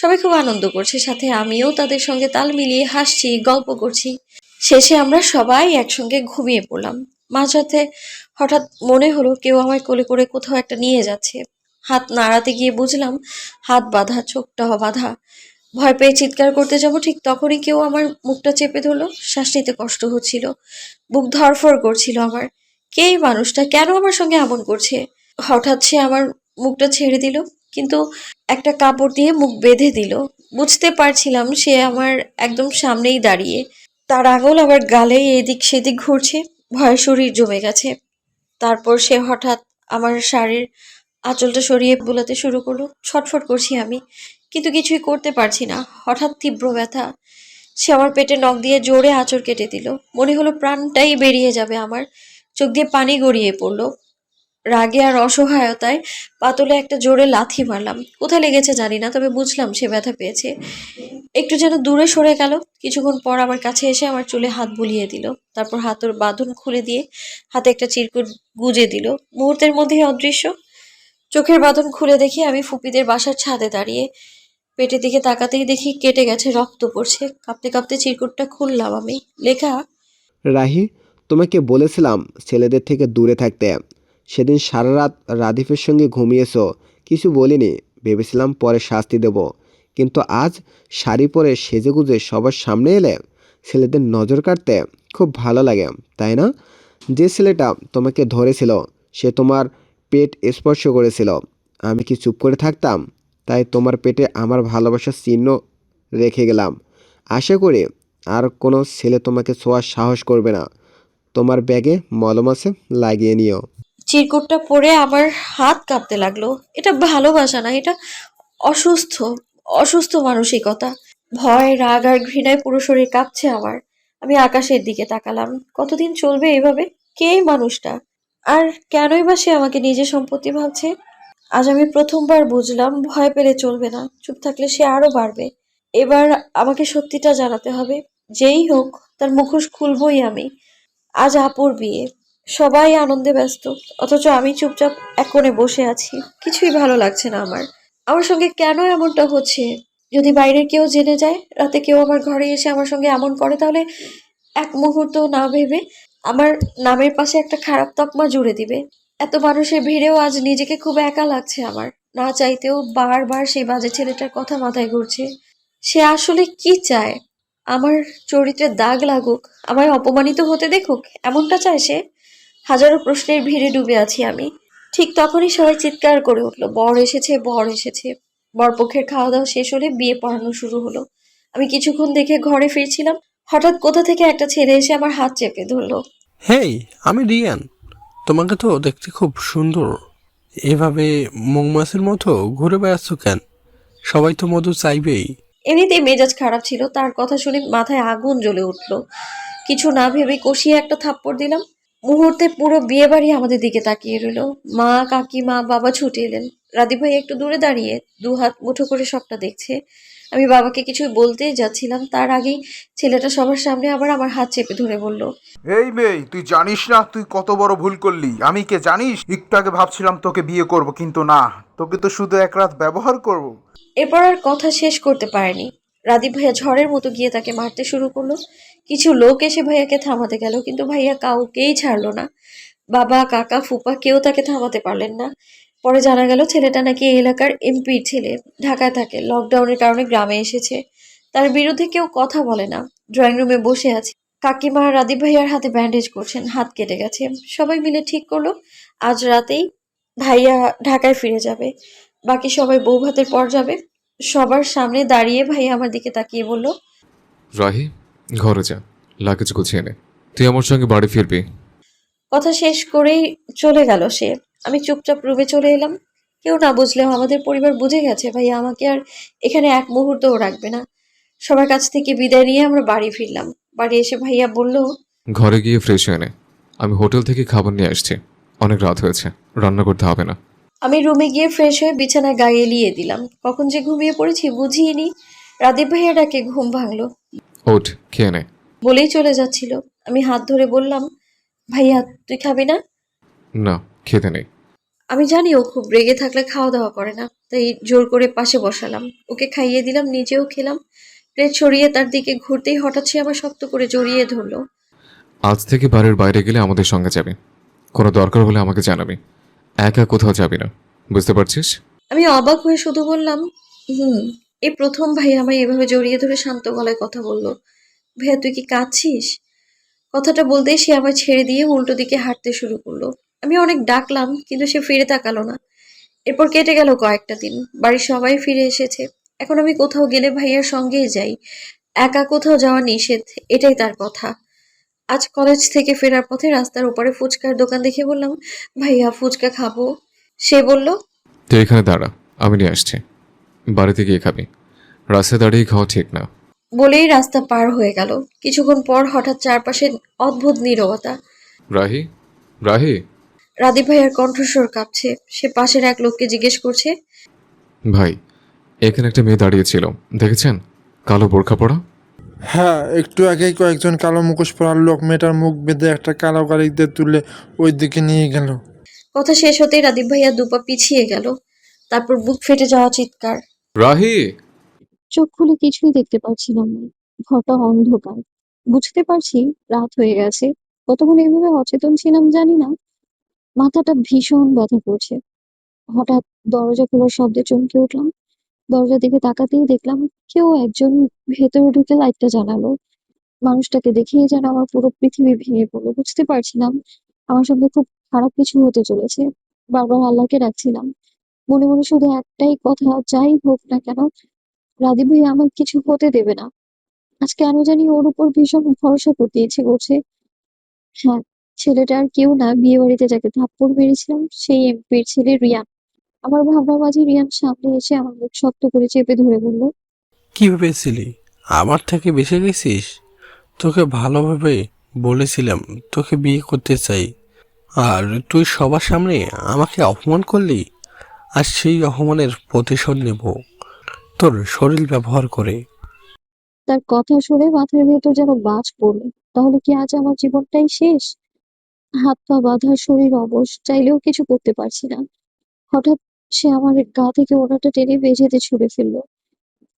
সবাই খুব আনন্দ করছে, সাথে আমিও তাদের সঙ্গে তাল মিলিয়ে হাসছি, গল্প করছি। শেষে আমরা সবাই একসঙ্গে ঘুমিয়ে পড়লাম। মাঝরাতে হঠাৎ মনে হলো কেউ আমায় কোলে করে কোথাও একটা নিয়ে যাচ্ছে। হাত নাড়াতে গিয়ে বুঝলাম হাত বাঁধা, চোখটাও বাঁধা। ভয় পেয়ে চিৎকার করতে যাব, ঠিক তখনই কেউ আমার মুখটা চেপে ধরলো। শ্বাস নিতে কষ্ট হচ্ছিল, বুক ধড়ফড় করছিল আমার। কে এই মানুষটা, কেন আমার সঙ্গে এমন করছে? হঠাৎ সে আমার মুখটা ছেড়ে দিল, কিন্তু একটা কাপড় দিয়ে মুখ বেঁধে দিল। বুঝতে পারছিলাম সে আমার একদম সামনেই দাঁড়িয়ে, তার আঙুল আমার গালে এদিক সেদিক ঘুরছে। ভয়ে শরীর জমে গেছে। তারপর সে হঠাৎ আমার শাড়ির আঁচলটা সরিয়ে বোলাতে শুরু করলো। ছটফট করছি আমি, কিন্তু কিছুই করতে পারছি না। হঠাৎ তীব্র ব্যথা, সে আমার পেটে নখ দিয়ে জোরে আঁচড় কেটে দিল। মনে হলো প্রাণটাই বেরিয়ে যাবে আমার। চোখ দিয়ে পানি গড়িয়ে পড়লো। রাগে আর অসহায়তায় পাতলে একটা জোরে লাথি মারলাম। কোথায় লেগেছে জানি না, তবে বুঝলাম সে ব্যথা পেয়েছে। একটু যেন দূরে সরে গেল। কিছুক্ষণ পর আমার কাছে এসে আমার চুলে হাত বুলিয়ে দিল। তারপর হাতের বাঁধন খুলে দিয়ে হাতে একটা চিরকুট গুজে দিল। মুহূর্তের মধ্যেই অদৃশ্য। চোখের বাঁধন খুলে দেখি আমি ফুপিদের বাসার ছাদে দাঁড়িয়ে। পেটের দিকে তাকাতেই দেখি কেটে গেছে, রক্ত পড়ছে। কাঁপতে কাঁপতে চিরকুটটা খুললাম আমি। লেখা, রাহি, তোমাকে বলেছিলাম ছেলেদের থেকে দূরে থাকতে। সেদিন সারা রাত রাদিফের সঙ্গে ঘুমিয়েছো, কিছু বলিনি, ভেবেছিলাম পরে শাস্তি দেব। কিন্তু আজ শাড়ি পরে সেজেগুজে সবার সামনে এলে ছেলেদের নজর কাটতে খুব ভালো লাগে, তাই না? যে ছেলেটা তোমাকে ধরেছিল সে তোমার পেট স্পর্শ করেছিল। আমি কি চুপ করে থাকতাম? তাই তোমার পেটে আমার ভালোবাসার চিহ্ন রেখে গেলাম। আশা করি আর কোনো ছেলে তোমাকে ছোঁয়ার সাহস করবে না। তোমার ব্যাগে মলম আছে, লাগিয়ে নিও। চিরকুটটা পরে আমার হাত কাঁপতে লাগলো। এটা ভালোবাসা না, এটা অসুস্থ, অসুস্থ মানসিকতা। ভয়, রাগ আর ঘৃণায় পুরো শরীর কাঁপছে আমার। আমি আকাশের দিকে তাকালাম। কতদিন চলবে এভাবে? কে এই মানুষটা? আর কেনই বা সে আমাকে নিজের সম্পত্তি ভাবছে? আজ আমি প্রথমবার বুঝলাম ভয় পেলে চলবে না, চুপ থাকলে সে আরো বাড়বে। এবার আমাকে সত্যিটা জানাতে হবে। যেই হোক, তার মুখোশ খুলবই আমি। আজ আপুর বিয়ে, সবাই আনন্দে ব্যস্ত, অথচ আমি চুপচাপ এক কোণে বসে আছি। কিছুই ভালো লাগছে না আমার। আমার সঙ্গে কেন এমনটা হচ্ছে? যদি বাইরের কেউ জেনে যায়, রাতে কেউ আমার ঘরে এসে আমার সঙ্গে এমন করে, তাহলে এক মুহূর্ত না ভেবে আমার নামের পাশে একটা খারাপ তকমা জুড়ে দিবে। এত মানুষের ভিড়েও আজ নিজেকে খুব একা লাগছে আমার। না চাইতেও বারবার সেই বাজে ছেলেটার কথা মাথায় ঘুরছে। সে আসলে কি চায়? আমার চরিত্রে দাগ লাগুক, আমায় অপমানিত হতে দেখুক, এমনটা চায় সে? হাজারো প্রশ্নের ভিড়ে ডুবে আছি আমি। ঠিক তখনই সবাই চিৎকার করে উঠলো, বর এসেছে, বর এসেছে। বরপক্ষের খাওয়া দাওয়া শেষ হলে বিয়ে পড়ানো শুরু হলো। আমি কিছুক্ষণ দেখে ঘরে ফিরছিলাম, হঠাৎ কোথা থেকে একটা ছেলে এসে আমার হাত চেপে ধরলো। হেই, আমি রিয়ান। তোমাকে তো দেখতে খুব সুন্দর। এভাবে মৌমাছির মতো ঘুরে বেড়াচ্ছ কেন? সবাই তো মধু চাইবেই। এমনিতেই মেজাজ খারাপ ছিল, তার কথা শুনে মাথায় আগুন জ্বলে উঠলো। কিছু না ভেবে কষিয়ে একটা থাপ্পড় দিলাম। মুহূর্তে পুরো বিয়ে বাড়ি আমাদের দিকে তাকিয়ে রইল। মা, কাকিমা, বাবা ছুটে এলেন। রাদীপ ভাই একটু দূরে দাঁড়িয়ে দু হাত মুঠো করে সবটা দেখছে। আমি বাবাকে কিছু বলতেই যাচ্ছিলাম, তার আগেই ছেলেটা সবার সামনে আবার আমার হাত চেপে ধরে বলল, এই মেয়ে, তুই জানিস না তুই কত বড় ভুল করলি? আমি কে জানিস? একটু আগে ভাবছিলাম তোকে বিয়ে করব, কিন্তু না, তোকে তো শুধু এক রাত ব্যবহার করব। এরপর আর কথা শেষ করতে পারেনি। রাদীপ ভাইয়া ঝড়ের মতো গিয়ে তাকে মারতে শুরু করলো। কিছু লোক এসে ভাইয়াকে থামাতে গেল, কিন্তু ভাইয়া কাউকেই ছাড়লো না। বাবা, কাকা, ফুপা কেউ তাকে থামাতে পারলেন না। পরে জানা গেল ছেলেটা নাকি এই এলাকার এমপির ছেলে, ঢাকায় থাকে, লকডাউনের কারণে গ্রামে এসেছে। তার বিরুদ্ধে কেউ কথা বলে না। ড্রয়িং রুমে বসে আছে, কাকিমা রাদীপ ভাইয়ার হাতে ব্যান্ডেজ করছেন, হাত কেটে গেছে। সবাই মিলে ঠিক করলো আজ রাতেই ভাইয়া ঢাকায় ফিরে যাবে, বাকি সবাই বউ ভাতের পর যাবে। সবার সামনে দাঁড়িয়ে ভাইয়া আমার দিকে তাকিয়ে বলল, রাহি, ঘরে যা, লাগেজ গুছিয়ে নে, তুই আমার সঙ্গে বাড়ি ফিরবি। কথা শেষ করেই চলে গেল সে। আমি চুপচাপ রুমে চলে এলাম। কেউ না বুঝলেও আমাদের পরিবার বুঝে গেছে ভাইয়া আমাকে আর এখানে এক মুহূর্তও রাখবে না। সবার কাছ থেকে বিদায় নিয়ে আমরা বাড়ি ফিরলাম। বাড়ি এসে ভাইয়া বলল, ঘরে গিয়ে ফ্রেশ হয়ে নে, আমি হোটেল থেকে খাবার নিয়ে আসছি। অনেক রাত হয়েছে, রান্না করতে হবে না। আমি রুমে গিয়ে ফ্রেশ হয়ে বিছানায় গায়ে এলিয়ে দিলাম। কখন যে ঘুমিয়ে পড়েছি বুঝিনি। রাদীপ ভাইয়া ডাকে ঘুম ভাঙলো। ওঠ, খেয়ে নে। বলেই চলে যাচ্ছিল। আমি হাত ধরে বললাম, ভাইয়া তুই খাবি না? না, খেতে নেই। আমি জানি ও খুব রেগে থাকলে খাওয়া দাওয়া করে না, তাই জোর করে পাশে বসালাম। ওকে খাইয়ে দিলাম, নিজেও খেলাম। প্লেট সরিয়ে তার দিকে ঘুরতেই হঠাৎ সে আমার শক্ত করে জড়িয়ে ধরলো। আজ থেকে বাড়ির বাইরে গেলে আমাদের সঙ্গে যাবি। কোনো দরকার হলে আমাকে জানাবি। একা কোথাও যাবি না, বুঝতে পারছিস? আমি অবাক হয়ে শুধু বললাম, হুম। এই প্রথম ভাই আমায় এভাবে জড়িয়ে ধরে শান্ত গলায় কথা বলল। ভাইয়া তুই কি কাঁদছিস? কথাটা বলতেই সে আমায় ছেড়ে দিয়ে উল্টো দিকে হাঁটতে শুরু করলো। আমি অনেক ডাকলাম, কিন্তু সে ফিরে তাকালো না। এরপর কেটে গেল কয়েকটা দিন। বাড়ির সবাই ফিরে এসেছে। এখন আমি কোথাও গেলে ভাইয়ার সঙ্গেই যাই। একা কোথাও যাওয়া নিষেধ, এটাই তার কথা। আজ কলেজ থেকে ফেরার পথে রাস্তার ওপারে ফুচকার দোকান দেখে বললাম, ভাইয়া ফুচকা খাবো। সে বলল, তুই এখানে দাঁড়া, আমি নিয়ে আসছি। বাড়িতে গিয়ে খাবি, রাস্তায় দাঁড়িয়ে খাওয়া ঠিক না। বলেই রাস্তা পার হয়ে গেল। কিছুক্ষণ পর হঠাৎ চারপাশে অদ্ভুত নীরবতা। রাহি, রাহি। রাদীপ ভাইয়ার কণ্ঠস্বর কাঁপছে। সে পাশের এক লোককে জিজ্ঞেস করছে, ভাই, এখানে একটা মেয়ে দাঁড়িয়েছিল, দেখেছেন? কালো বোরখা পরা। হ্যাঁ, একটু আগেই কয়েকজন কালো মুখোশ পরা লোক মেয়েটার মুখ বেঁধে একটা কালো গাড়িতে তুলে ওই দিকে নিয়ে গেল। কথা শেষ হতেই রাদীপ ভাইয়া দুপা পিছিয়ে গেল। তারপর বুক ফেটে যাওয়া চিৎকার। রাহি। চোখ খুলে কিছুই দেখতে পাচ্ছিলাম না। ঘরটা অন্ধকার। বুঝতে পারছি রাত হয়ে গেছে। কতক্ষণ এভাবে অচেতন ছিলাম জানি না। মাথাটা ভীষণ ব্যথা করছে। হঠাৎ দরজা খোলার শব্দে চমকে উঠলাম। দরজার দিকে তাকাতেই দেখলাম কেউ একজন ভেতরে ঢুকে লাইটটা জ্বালালো। মানুষটাকে দেখেই যেন আমার পুরো পৃথিবী ভেঙে পড়লো। বুঝতে পারছিলাম আমার সঙ্গে খুব খারাপ কিছু হতে চলেছে। বারবার আল্লাহকে ডাকছিলাম। মনে মনে শুধু একটাই কথা, যাই হোক না কেন রাদীপ ভাই আমার কিছু হতে দেবে না। আজ কেন জানি ওর উপর ভীষণ ভরসা করতে ইচ্ছে করছে। হ্যাঁ, ছেলেটা আর কেউ না, বিয়ে বাড়িতে যাকে থাপ্পড় মেরেছিলাম সেই এমপির ছেলে রিয়ান। আমার ভাবনার মাঝে রিয়ান সামনে এসে আমার মুখ শক্ত করে চেপে ধরে বলল, কি ভেবেছিলি আমার থেকে বেঁচে গেছিস? তোকে ভালোভাবে বলেছিলাম তোকে বিয়ে করতে চাই, আর তুই সবার সামনে আমাকে অপমান করলি। আর সেই অপমানের প্রতিশোধ নেব তোর শরীর ব্যবহার করে। তার কথা শুনে মাথার ভেতর যেন বাজ পড়লো। তাহলে কি আজ আমার জীবনটাই শেষ? হাত পা বাঁধা, শরীর অবশ, চাইলেও কিছু করতে পারছি না। হঠাৎ সে আমার গা থেকে ওড়নাটা টেনে মেঝেতে ছুঁড়ে ফেললো।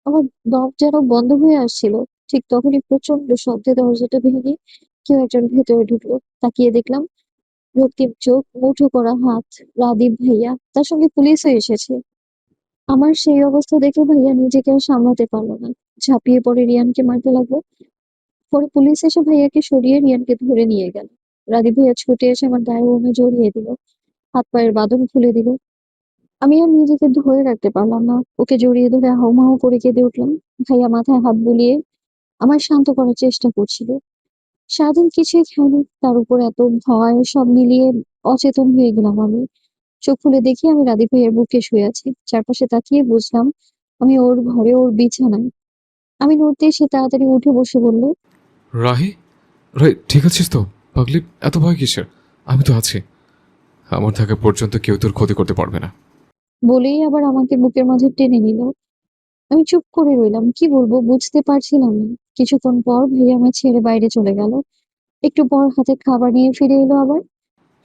আমার দম যেন বন্ধ হয়ে আসছিল। ঠিক তখনই প্রচন্ড শব্দে দরজাটা ভেঙে কেউ একজন ভেতরে ঢুকলো। তাকিয়ে দেখলাম রক্তিম চোখ, মুঠো করা হাত, রাদীপ ভাইয়া, তার সঙ্গে পুলিশও এসেছে। আমার সেই অবস্থা দেখে ভাইয়া নিজেকে আর সামলাতে পারলো না। ঝাঁপিয়ে পড়ে রিয়ানকে মারতে লাগলো। পরে পুলিশ এসে ভাইয়াকে সরিয়ে রিয়ানকে ধরে নিয়ে গেল। রাদীপ ভাইয়া ছুটে এসে আমার গায়ে ওড়না জড়িয়ে দিল, হাত পায়ের বাঁধন খুলে দিল। আমি আর নিজেকে ধরে রাখতে পারলাম না। ওকে জড়িয়ে ধরে হাউমাউ করে কেঁদে উঠলাম। ভাইয়া মাথায় হাত বুলিয়ে আমার শান্ত করার চেষ্টা করছিল। সারাদিন কিছুই খাইনি, তার উপর এত ভয়, সব মিলিয়ে অচেতন হয়ে গেলাম আমি। চোখ খুলে দেখি আমি রাদীপ ভাইয়ের বুকে শুয়ে আছি। চারপাশে তাকিয়ে বুঝলাম আমি ওর ঘরে, ওর বিছানায়। আমি নড়তেই সে তাড়াতাড়ি উঠে বসে বলল, রাহি, রাহি, ঠিক আছিস তো? পাগলি, এত ভয় কিসের? আমি তো আছি। আমার থাকা পর্যন্ত কেউ তোর ক্ষতি করতে পারবে না। বলেই আবার আমাকে বুকের মাঝে টেনে নিল। আমি চুপ করে রইলাম, কি বলবো বুঝতে পারছিলাম না। কিছুক্ষণ পর ভাইয়া আমায় ছেড়ে বাইরে চলে গেল। একটু পর হাতে খাবার নিয়ে ফিরে এলো আবার।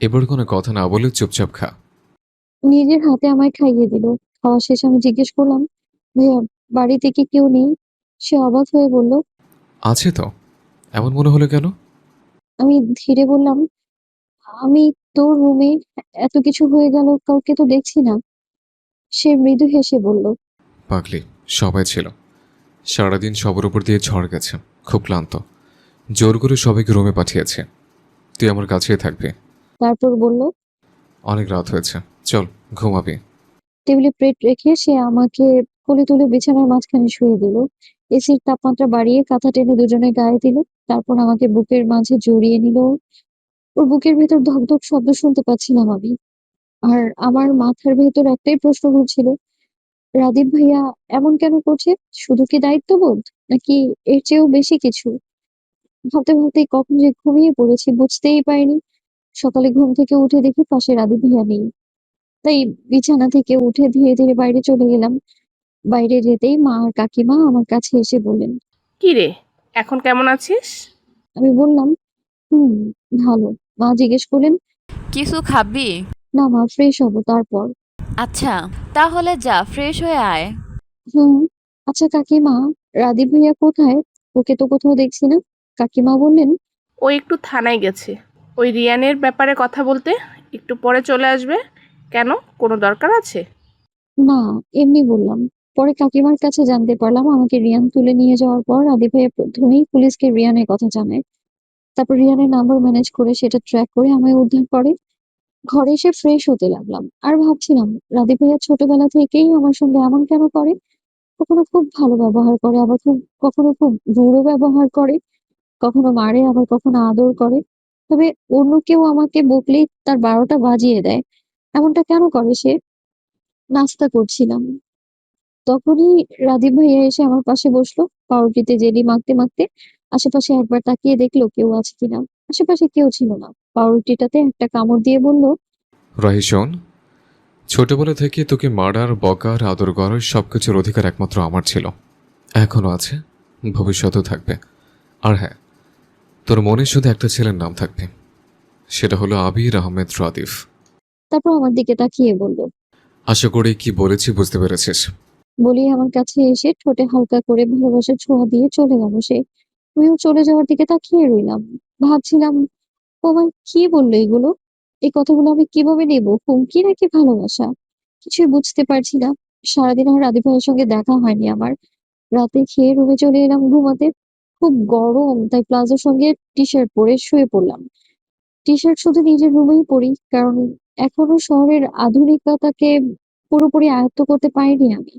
এবার কোনো কথা না বলে চুপচাপ খা। নিজের হাতে আমায় খাইয়ে দিল। খাওয়া শেষে আমি জিজ্ঞেস করলাম, ভাইয়া বাড়িতে কি কেউ নেই? সে অবাক হয়ে বলল, আছে তো, এমন মনে হলো কেন? আমি ধীরে বললাম, আমি তোর রুমে, এত কিছু হয়ে গেল কাউকে তো দেখছি না। সে মৃদু হেসে বলল, পাগলি, সবাই ছিল। সারাদিন সবার উপর দিয়ে ঝড় গেছে, খুব ক্লান্ত। জোর করে সবাইকে রুমে পাঠিয়েছে। তুই আমার কাছেই থাকবি। তারপর বলল, অনেক রাত হয়েছে, চল ঘুমাবি। টেবিলে প্লেট রেখে সে আমাকে কোলে তুলে বিছানার মাঝখানে শুয়ে দিল। এসির তাপমাত্রা বাড়িয়ে কাঁথা টেনে দুজনে গায়ে দিল। তারপর আমাকে বুকের মাঝে জড়িয়ে নিল। ওর বুকের ভেতর ধকধক শব্দ শুনতে পাচ্ছিলাম আমি। আর আমার মাথার ভেতর একটাই প্রশ্ন ঘুরছিল, রাদীপ ভাইয়া এমন কেন করছে? শুধু কি দায়িত্ববোধ, নাকি এর চেয়েও বেশি কিছু? ভাবতে ভাবতেই কখন যে ঘুমিয়ে পড়েছি বুঝতেই পারিনি। সকালে ঘুম থেকে উঠে দেখি পাশে রাদীপ ভাইয়া নেই। তাই বিছানা থেকে উঠে ধীরে ধীরে বাইরে চলে গেলাম। বাইরে যেতেই মা আর কাকিমা আমার কাছে এসে বললেন। কি রে, এখন কেমন আছিস? আমি বললাম, হুম, ভালো। মা জিজ্ঞেস করলেন, কিছু খাবি? না মা, ফ্রেশ হবো তারপর। আচ্ছা, তাহলে যা ফ্রেশ হয়ে আয়। হুম। আচ্ছা কাকিমা, রাদীপ ভাইয়া কোথায়? ওকে তো কোথাও দেখছি না। কাকিমা বললেন, ও একটু থানায় গেছে ওই রিয়ানের ব্যাপারে কথা বলতে, একটু পরে চলে আসবে। কেন, কোনো দরকার আছে? না, এমনি বললাম। পরে কাকিমার কাছে জানতে পারলাম আমাকে রিয়ান তুলে নিয়ে যাওয়ার পর রাদীপ ভাইয়া প্রথমেই পুলিশকে রিয়ানের কথা জানায়। তারপর রিয়ানের নাম্বার ম্যানেজ করে সেটা ট্র্যাক করে আমায় উদ্ধার করে। ঘরে এসে ফ্রেশ হতে লাগলাম আর ভাবছিলাম, রাদীপ ভাইয়া ছোটবেলা থেকেই আমার সঙ্গে এমন কেন করে? কখনো খুব ভালো ব্যবহার করে, আবার কখনো খুব রূঢ় ব্যবহার করে, কখনো মারে আবার কখনো আদর করে। তবে অন্য কেউ আমাকে বকলেই তার ১২টা বাজিয়ে দেয়। এমনটা কেন করে সে? নাস্তা করছিলাম, তখনই রাদীপ ভাইয়া এসে আমার পাশে বসলো, পাউরুটিতে জেলি মাখতে মাখতে। আশেপাশে একবার তাকিয়ে দেখলো কেউ আছে কিনা। আশেপাশে কেউ ছিল না। পাউরুটিটাতে একটা কামড় দিয়ে বলল, রাহি শোন, ছোটবেলা থেকে তোকে মার্ডার, বকার, আদর করার সবকিছুর অধিকার একমাত্র আমার ছিল। এখনো আছে, ভবিষ্যতেও থাকবে। আর হ্যাঁ, তোর মনে শুধু একটা ছেলের নাম থাকবে, সেটা হলো আবির আহমেদ রাদিফ। তারপর আমার দিকে তাকিয়ে বলল। আশা করি কি বলেছি বুঝতে পেরেছিস। বলেই আমার কাছে এসে ঠোঁটে হালকা করে ভালোবাসার ছোঁয়া দিয়ে চলে গেল সে। আমিও চলে যাওয়ার দিকে তাকিয়ে রইলাম। ভাবছিলাম, ও আমায় কি বললো এগুলো? এই কথাগুলো আমি কিভাবে নেব? হুমকি নাকি ভালোবাসা? কিছুই বুঝতে পারছি না। সারাদিন আর রাদীপ ভাইয়ের সঙ্গে দেখা হয়নি আমার। রাতে খেয়ে রুমে চলে এলাম ঘুমাতে। খুব গরম, তাই প্লাজোর সঙ্গে টি-শার্ট পরে শুয়ে পড়লাম। টি-শার্ট শুধু নিজের রুমেই পরি, কারণ এখনো শহরের আধুনিকতাকে পুরোপুরি আয়ত্ত করতে পারিনি আমি।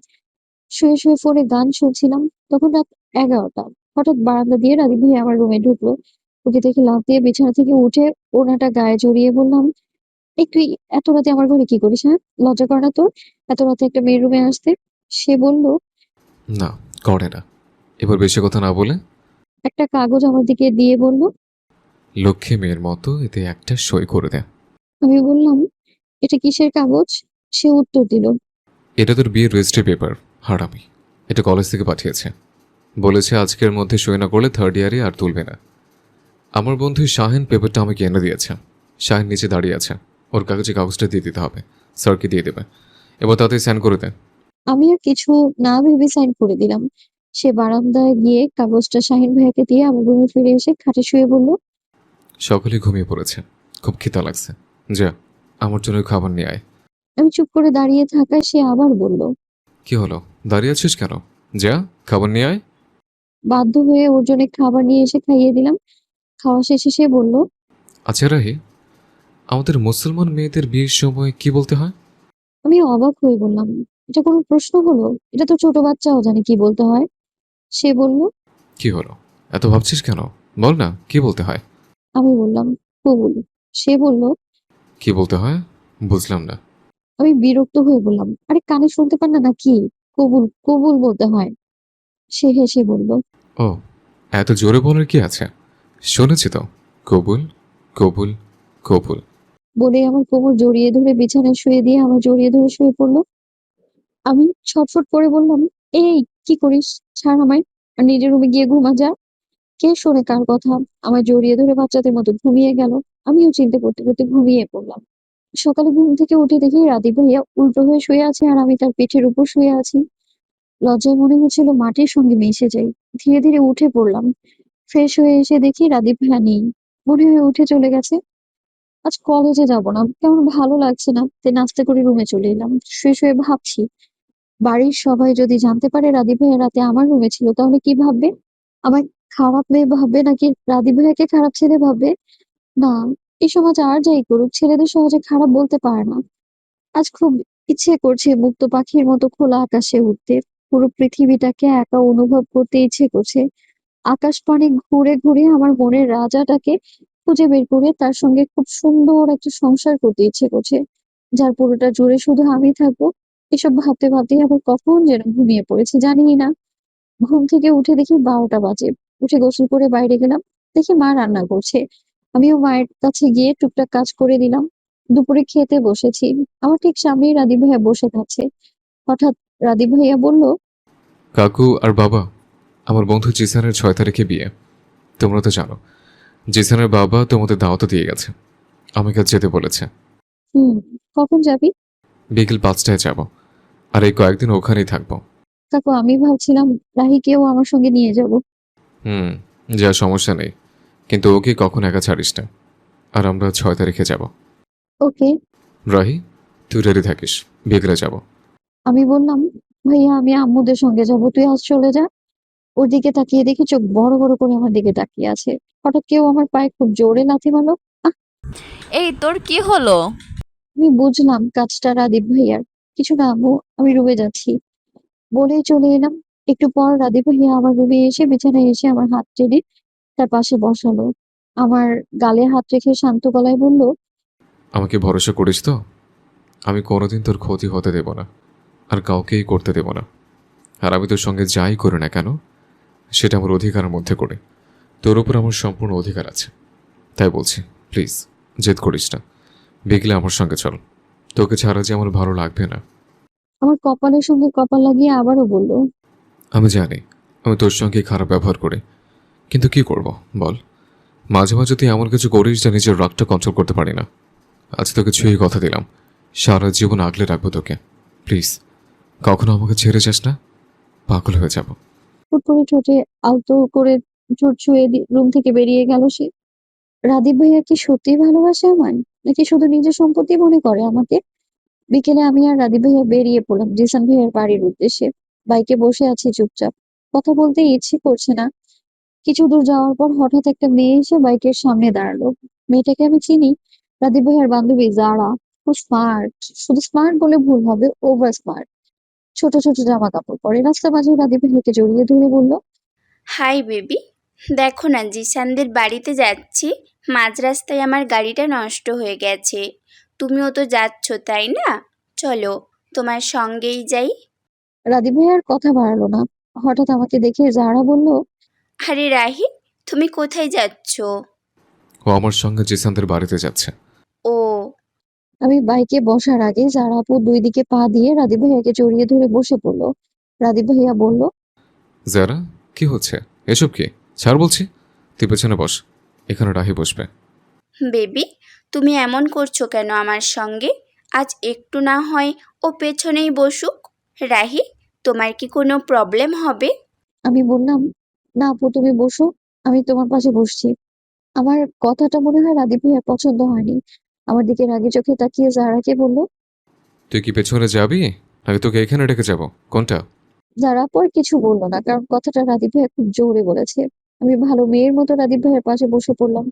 শুয়ে শুয়ে ফোনে গান শুনছিলাম। তখন রাত ১১টা। হঠাৎ বারান্দা দিয়ে রাদীপ ভাই আমার রুমে ঢুকলো। ওকে দেখে লাফ দিয়ে বিছানা থেকে উঠে ওড়নাটা গায়ে জড়িয়ে বললাম, এই তুই এত রাতে আমার ঘরে কি করিস, হ্যাঁ? লজ্জা করে না তোর এত রাতে একটা মেয়ের রুমে আসতে? সে বলল, না, করে না। এবার বেশি কথা না বলে একটা কাগজ আমার দিকে দিয়ে বলল। লক্ষ্মী মেয়ের মতো এতে একটা সই করে দে। আমি বললাম, এটা কিসের কাগজ? সে উত্তর দিল, এটা তোর বিয়ের রেজিস্ট্রি পেপার, হারামি। এটা কলেজ থেকে পাঠিয়েছে। বলেছে আজকের মধ্যে সই না করলে থার্ড ইয়ারে আর তুলবে না। আমার বন্ধু শাহিন পেপারটা আমাকে এনে দিয়েছে। শাহিন নিচে দাঁড়িয়ে আছে, ওর কাগজে কাগজটা দিয়ে দিতে হবে। স্যারকে দিয়ে দেবে। এবার তাতে সাইন করে দে। আমি আর কিছু না ভেবে সাইন করে দিলাম। সে বারান্দায় গিয়ে কাগজটা শাহিন ভাইয়াকে দিয়ে আমার রুমে ফিরে এসে খাটে শুয়ে বলল, সকলে ঘুমিয়ে পড়েছে, খুব খিদা লাগছে। যা, আমার জন্য খাবার নিয়ে আয়। আমি চুপ করে দাঁড়িয়ে থাকায় সে আবার বলল। কি হলো, দাঁড়িয়ে আছিস কেন? যা, খাবার নিয়ে আয়। বাধ্য হয়ে ওর জন্য খাবার নিয়ে এসে খাইয়ে দিলাম। খাওয়া শেষে সে বলল, আচ্ছা রাহি, আমাদের মুসলমান মেয়েদের বিয়ের সময় কি বলতে হয়? আমি অবাক হয়ে বললাম, এটা কোনো প্রশ্ন হলো? এটা তো ছোট বাচ্চাও জানে কি বলতে হয়। সে বলল, কি হলো, এত ভাবছিস কেন? বল না, কি বলতে হয়? আমি বললাম, কবুল। সে বলল, কি বলতে হয়? বুঝলাম না। আমি বিরক্ত হয়ে বললাম, আরে কানে শুনতে পান না নাকি? কবুল কবুল বলতে হয়। সে হেসে বলল, ও, এত জোরে বলার কি আছে? শুনেছি তো, কবুল, কবুল, কবুল। বলে আমার কোমর জড়িয়ে ধরে বিছানায় শুয়ে দিয়ে আমার জড়িয়ে ধরে শুয়ে পড়লো। আমি ছটফট করে বললাম, এই কি করিস? ছাড় আমায়, আর নিজের রুমে গিয়ে ঘুমা যা। কে শোনে কার কথা? আমায় জড়িয়ে ধরে বাচ্চাদের মতো ঘুমিয়ে গেল। আমিও চিন্তা করতে করতে ঘুমিয়ে পড়লাম। সকালে ঘুম থেকে উঠে দেখি রাদীপ ভাইয়া উল্টো হয়ে শুয়ে আছে আর আমি তার পিঠের উপর শুয়ে আছি। লজ্জায় মনে হচ্ছিল মাটির সঙ্গে মিশে যাই। ধীরে ধীরে উঠে পড়লাম। ফ্রেশ হয়ে এসে দেখি রাদীপ ভাইয়া নেই। মনে হয় উঠে চলে গেছে। আজ কলেজে যাব না, কেমন ভালো লাগছে না। তাই নাস্তা করে রুমে চলে এলাম। শুয়ে শুয়ে ভাবছি, বাড়ির সবাই যদি জানতে পারে রাদীপ ভাইয়া রাতে আমার রুমে ছিল, তাহলে কি ভাববে? আমায় খারাপ মেয়ে ভাববে নাকি রাদীপ ভাইয়াকে খারাপ ছেলে ভাববে? না, এই সমাজ আর যাই করুক, ছেলেদের সহজে খারাপ বলতে পারে না। আজ খুব ইচ্ছে করছে মুক্ত পাখির মতো খোলা আকাশে উঠতে। পুরো পৃথিবীটাকে একা অনুভব করতে ইচ্ছে করছে। আকাশ পানে ঘুরে ঘুরে আমার মনের রাজাটাকে খুঁজে বের করে তার সঙ্গে খুব সুন্দর একটা সংসার করতে ইচ্ছে করছে, যার পুরোটা জুড়ে শুধু আমি থাকবো। এসব ভাবতে ভাবতেই আবার কখন যেন ঘুমিয়ে পড়েছি জানিই না। ঘুম থেকে উঠে দেখি ১২টা বাজে। উঠে গোসল করে বাইরে গেলাম। দেখি মা রান্না করছে। আমিও মায়ের কাছে গিয়ে টুকটাক কাজ করে দিলাম। দুপুরে খেতে বসেছি, আমার ঠিক সামনেই রাদীপ ভাইয়া বসে খাচ্ছে। হঠাৎ রাদীপ ভাইয়া বলল, কাকু আর বাবা, আমার বন্ধু জিসানের 6 তারিখে বিয়ে। তোমরা তো জানো জিসানের বাবা তোমাদের দাওয়াতও দিয়ে গেছে, আমাকে যেতে বলেছে। হুম, কখন যাবি? বিকেল 5টায় যাব, আর এই কয়েকদিন ওখানেই থাকবো। কাকু, আমি ভাবছিলাম রাহিকেও আমার সঙ্গে নিয়ে যাব। হুম, যা সমস্যা নেই, কিন্তু ওকে কখন একা ছাড়িস না। আর আমরা 6 তারিখে যাব। ওকে। রাহি, তুই রেডি থাকিস, বিকেলে যাব। আমি বললাম, ভাইয়া আমি আম্মুদের সঙ্গে যাব, তুই আজ চলে যা। ওর দিকে তাকিয়ে দেখি চোখ বড় বড় করে আমার দিকে তাকিয়ে আছে। হঠাৎ কেউ আমার পায়ে খুব জোরে লাথি মারলো। আহ! এই তোর কি হলো? আমি বুঝলাম কাজটা রাদীপ ভাইয়ার। কিছু না আম্মু, আমি রুমে যাচ্ছি বলেই চলে এলাম। একটু পর রাদীপ ভাইয়া আমার রুমে এসে বিছানায় এসে আমার হাত টেনে তার পাশে বসালো। আমার গালে হাত রেখে শান্ত গলায় বলল, আমাকে ভরসা করিস তো? আমি কোনোদিন তোর ক্ষতি হতে দেব না, আর কাউকেই করতে দেব না। আর আমি তোর সঙ্গে যাই করি না কেন, সেটা আমার অধিকারের মধ্যে করে। তোর উপর আমার সম্পূর্ণ অধিকার আছে। তাই বলছি, প্লিজ জেদ করিস না, বিকেলে আমার সঙ্গে চল। তোকে ছাড়া যে আমার ভালো লাগবে না। আমার কপালের সঙ্গে কপাল লাগিয়ে আবারও বলল, আমি জানি আমি তোর সঙ্গে খারাপ ব্যবহার করি, কিন্তু কি করব বল। মাঝে মাঝে তুই এমন কিছু করিস যা নিজের রাগটা কন্ট্রোল করতে পারি না। আজ তোকে ছুঁয়ে কথা দিলাম, সারা জীবন আগলে রাখবো তোকে। প্লিজ কখনো আমাকে ছেড়ে যাস না, পাগল হয়ে যাব। হুট করে ঠোঁটে আলতো করে ঠোঁট ছুঁয়ে রুম থেকে বেরিয়ে গেল সে। রাদীপ ভাইয়া কি সত্যিই ভালোবাসে আমায়, নাকি শুধু নিজের সম্পত্তি মনে করে আমাকে? বিকেলে আমি আর রাদীপ ভাইয়া বেরিয়ে পড়লাম জিসান ভাইয়ার বাড়ির উদ্দেশ্যে। বাইকে বসে আছি চুপচাপ, কথা বলতে ইচ্ছে করছে না। কিছু দূর যাওয়ার পর হঠাৎ একটা মেয়ে এসে বাইকের সামনে দাঁড়ালো। মেয়েটাকে আমি চিনি, রাদীপ ভাইয়ার বান্ধবী জারা। খুব স্মার্ট, শুধু স্মার্ট বলে ভুল হবে, ওভার স্মার্ট। ছোট ছোট জামা কাপড় পরে রাস্তা মাঝে রাদীপ ভাইয়াকে জড়িয়ে ধরে বলল, হাই বেবি, দেখো না জিসানদের বাড়িতে যাচ্ছি, মাঝ রাস্তায় আমার গাড়িটা নষ্ট হয়ে গেছে। তুমিও তো যাচ্ছ তাই না? চলো তোমার সঙ্গেই যাই। রাদীপ ভাইয়া আর কথা বাড়ালো না। হঠাৎ আমাকে দেখে জারা বলল, আরে রাহি, তুমি কোথায় যাচ্ছ? ও আমার সঙ্গে জিসানদের বাড়িতে যাচ্ছে। ও, আমি বাইকে বসার আগে জারা আপু দুই দিকে পা দিয়ে রাদীপ ভাইয়াকে জড়িয়ে ধরে বসে পড়লো। রাদীপ ভাইয়া বলল, যারা, কি হচ্ছে এসব? কি ছাড় বলছি। তুই পেছনে বস, এখানে রাহি বসবে। বেবি, তুমি এমন করছো কেন আমার সঙ্গে? আজ একটু না হয় ও পেছনেই বসুক। রাহি, তোমার কি কোনো প্রবলেম হবে? আমি বললাম, না আপু তুমি বসো, আমি তোমার পাশে বসছি। আমার কথাটা মনে হয় রাদীপ ভাইয়ার পছন্দ হয়নি। আমার দিকে রাগী চোখে তাকিয়ে জারাকে বলল, তুই কি পেছনে যাবি, নাকি তোকে এখানে রেখে যাব, কোনটা? জারা পর কিছু বললো না, কারণ কথাটা রাদীপ ভাইয়া খুব জোরে বলেছে। আমি ভালো মেয়ের মতো রাদীপ ভাইয়ের পাশে বসে পড়লাম।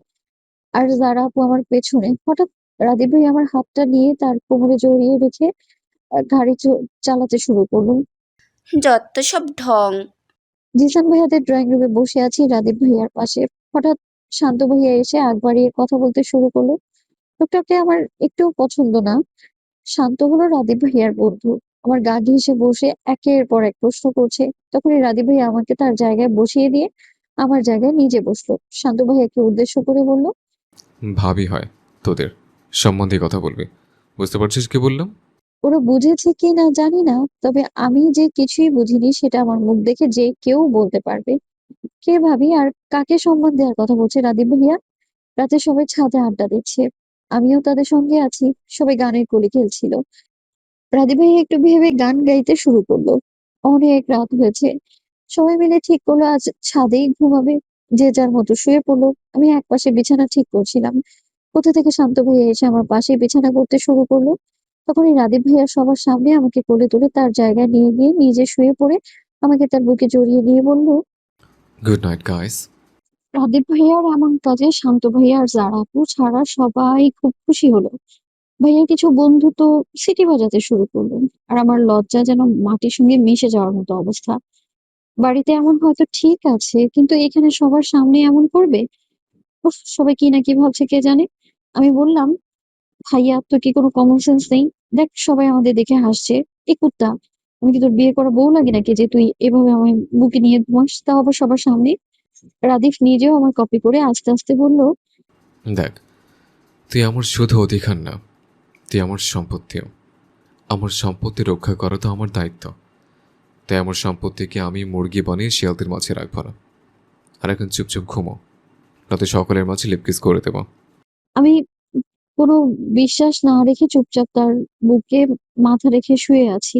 আর জারা আপু আমার পেছনে। হঠাৎ রাদীপ ভাই আমার হাতটা নিয়ে তার কোমরে জড়িয়ে রেখে গাড়ি চালাতে শুরু করলো। যত সব ঢং। জিসান ভাইয়াদের ড্রয়িং রুমে বসে আছি রাদীপ ভাইয়ার পাশে। হঠাৎ শান্ত ভাইয়া এসে আগ বাড়িয়ে কথা বলতে শুরু করলো। লোকটাকে আমার একটুও পছন্দ না। শান্ত হলো রাদীপ ভাইয়ার বন্ধু। আমার গা ঘেঁষে বসে একের পর এক প্রশ্ন করছে। তখনই রাদীপ ভাইয়া আমাকে তার জায়গায় বসিয়ে দিয়ে আমার জায়গায় নিজে বসলো। শান্ত ভাইয়াকে উদ্দেশ্য করে বলল, ভাবি হয় তোদের, সম্বন্ধে কথা বলবি। বুঝতে পারছিস কি বললাম? ওরা বুঝেছে কি না জানি না, তবে আমি যে কিছুই বুঝিনি সেটা আমার মুখ দেখে যে কেউ বলতে পারবে। কে ভাবি আর কাকে সম্মান দেওয়ার কথা বলছে রাদীপ ভাইয়া? রাতে সবাই ছাদে আড্ডা দিচ্ছে, আমিও তাদের সঙ্গে আছি। সবাই গানের কলি খেলছিল। রাদীপ ভাইয়া একটু ভেবে গান গাইতে শুরু করলো। অনেক রাত হয়েছে, সবাই মিলে ঠিক করলো আজ ছাদেই ঘুমাবে। যে যার মতো শুয়ে পড়লো। আমি একপাশে বিছানা ঠিক করছিলাম, কোথা থেকে শান্ত ভাইয়া এসে আমার পাশে বিছানা করতে শুরু করলো। তখনই রাদীপ ভাইয়া সবার সামনে আমাকে কোলে তুলে তার জায়গায় নিয়ে গিয়ে নিজে শুয়ে পড়ে আমাকে তার বুকে জড়িয়ে নিয়ে বলল, গুড নাইট গাইস। রাদীপ ভাইয়ার এমন কাজে শান্ত ভাইয়া আর জারা আপু ছাড়া সবাই খুব খুশি হলো। ভাইয়ার কিছু বন্ধু তো সিটি বাজাতে শুরু করলো। আর আমার লজ্জা যেন মাটির সঙ্গে মিশে যাওয়ার মতো অবস্থা। বাড়িতে এমন হয়তো ঠিক আছে, কিন্তু এখানে সবার সামনে এমন করবে? উফ, সবাই কি না কি ভাবছে কে জানে। আমি বললাম, ভাইয়া তোর কি কোনো কমন সেন্স নেই? দেখ সবাই আমাদের দেখে হাসছে। এ কুত্তা, আমি কি তোর বিয়ে করা বউ লাগে নাকি যে তুই এভাবে আমায় বুকে নিয়ে ঘুমাস, তাও আবার সবার সামনে? রাদীপ নিজেও আমার কপি করে আস্তে আস্তে বলল, দেখ, তুই আমার শুধু অধিকার না, তুই আমার সম্পত্তিও। আমার সম্পত্তি রক্ষা করা তো আমার দায়িত্ব। তাই আমার সম্পত্তিকে আমি মুরগি বানিয়ে শিয়ালদের মাঝে রাখবো না। আর এখন চুপচাপ ঘুমো, নয়তো সকলের মাঝে লিপকিস করে দেবো। আমি কোনো বিশ্বাস না রেখে চুপচাপ তার বুকে মাথা রেখে শুয়ে আছি।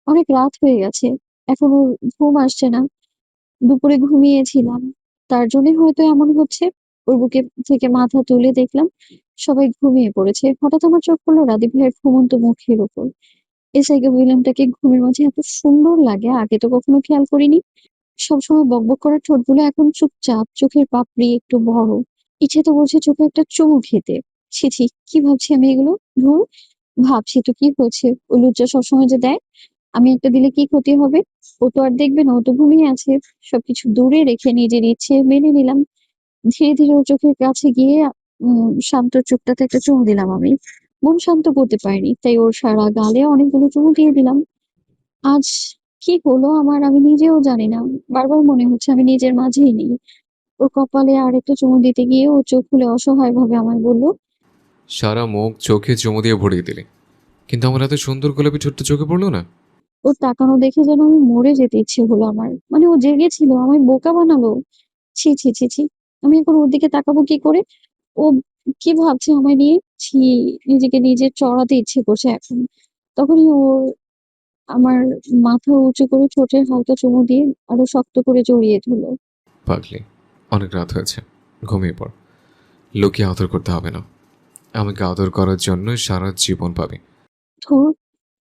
অনেক রাত হয়ে গেছে, এখনো ঘুম আসছে না। দুপুরে ঘুমিয়েছিলাম, তার জন্যই হয়তো এমন হচ্ছে। ওর বুকে থেকে মাথা তুলে দেখলাম সবাই ঘুমিয়ে পড়েছে। হঠাৎ আমার চোখ পড়লো রাদীপ ভাইয়ের ঘুমন্ত মুখের উপর। এসআইকে উইলিয়ামটাকে ঘুমের মাঝে এত সুন্দর লাগে, আগে তো কখনো খেয়াল করিনি। সবসময় বকবক করা ঠোঁটগুলো এখন চুপচাপ, চোখের পাপড়ি একটু বড়। ইচ্ছে তো বলছে চোখে একটা চুমু খেতে। ছি ছি, কি ভাবছি আমি এগুলো? ধুর, ভাবছি তো কি হয়েছে, ও লুচ্চা সবসময় যে দেয়, আমি একটা দিলে কি ক্ষতি হবে? ও তো আর দেখবে না, ও তো ঘুমিয়ে আছে। সবকিছু দূরে রেখে নিজের ইচ্ছে মেনে নিলাম। ধীরে ধীরে ওর চোখের কাছে গিয়ে শান্ত চোখটাতে একটা চুমু দিলাম আমি। মন শান্ত করতে পারিনি, তাই ওর সারা গালে অনেকগুলো চুমু দিয়ে দিলাম। আজ কি হলো আমার আমি নিজেও জানি না। বারবার মনে হচ্ছে আমি নিজের মাঝেই নেই। ওর কপালে আরেকটা চুমু দিতে গিয়ে ও চোখ খুলে অসহায় ভাবে আমায় বলল, সারা মুখ চোখে চুমু দিয়ে ভরিয়ে দিলি, কিন্তু আমার এত সুন্দর গোলাপি ছোট্ট চোখে পড়লো না। ওর তাকানো দেখে যেন আমি মরে যেতে ইচ্ছে হলো আমার। মানে ও জেগেছিল, আমায় বোকা বানালো। ছি ছি ছি ছি, আমি এখন ওর দিকে তাকাবো কি করে? ও কি ভাবছে আমায় নিয়ে? ছি, নিজেকে নিজে চড়াতে ইচ্ছে করছে এখন। তখনই ওর আমার মাথা উঁচু করে ঠোঁটে হালকা চুমু দিয়ে আরো শক্ত করে জড়িয়ে ধরলো। পাগলি, অনেক রাত হয়েছে, ঘুমিয়ে পড়। লোকে আদর করতে হবে না, আমাকে আদর করার জন্য সারা জীবন পাবে। ধুর,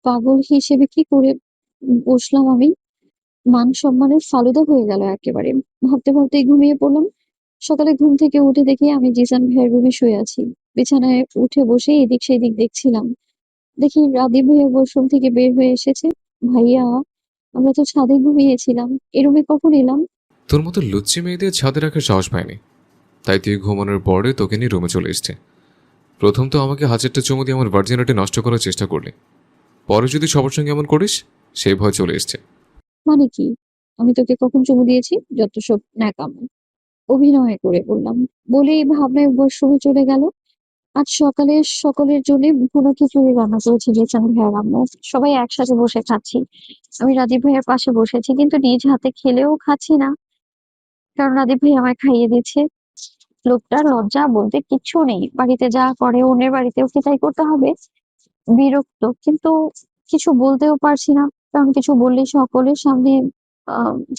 পাগল হিসেবে কি করে বসলাম আমি? মান সম্মানের ফালুদা হয়ে গেল একেবারে। ভাবতে ভাবতেই ঘুমিয়ে পড়লাম। সকালে ঘুম থেকে উঠে দেখি আমি জিসান ভাইয়ের রুমে শুয়ে আছি। বিছানায় উঠে বসে এদিক সেদিক দেখছিলাম। দেখি রাদীপ ভাইয়া ওয়াশরুম থেকে বের হয়ে এসেছে। ভাইয়া, আমরা তো ছাদে ঘুমিয়েছিলাম, এ রুমে কখন এলাম? তোর মতো লুচ্চি মেয়েদের ছাদে রাখার সাহস পায়নি, তাই তুই ঘুমানোর পরে তোকে নিয়ে রুমে চলে এসছে। প্রথম তো আমাকে হাজারটা চুমু দিয়ে আমার ভার্জিনিটি নষ্ট করার চেষ্টা করলি, পরে যদি সবার সঙ্গে এমন করিস, সেই ভয় চলে এসছে। মানে কি? আমি তোকে কখন চুমু দিয়েছি? যত সব ন্যাকামো। অভিনয় করে বললাম। বলেই ভাবনায় ওয়াশরুমে চলে গেল। আজ সকালে সকলের জন্য ভুনা খিচুড়ি রান্না করেছে জিসান ভাইয়ার আম্মু। সবাই একসাথে বসে খাচ্ছি। আমি রাদীপ ভাইয়ার পাশে বসেছি, কিন্তু নিজ হাতে খেলেও খাচ্ছি না, কারণ রাদীপ ভাই আমায় খাইয়ে দিচ্ছে। লোকটার লজ্জা বলতে কিচ্ছু নেই, বাড়িতে যা করে অন্যের বাড়িতেও কি তাই করতে হবে? বিরক্ত, কিন্তু কিছু বলতেও পারছি না, কারণ কিছু বললেই সকলের সামনে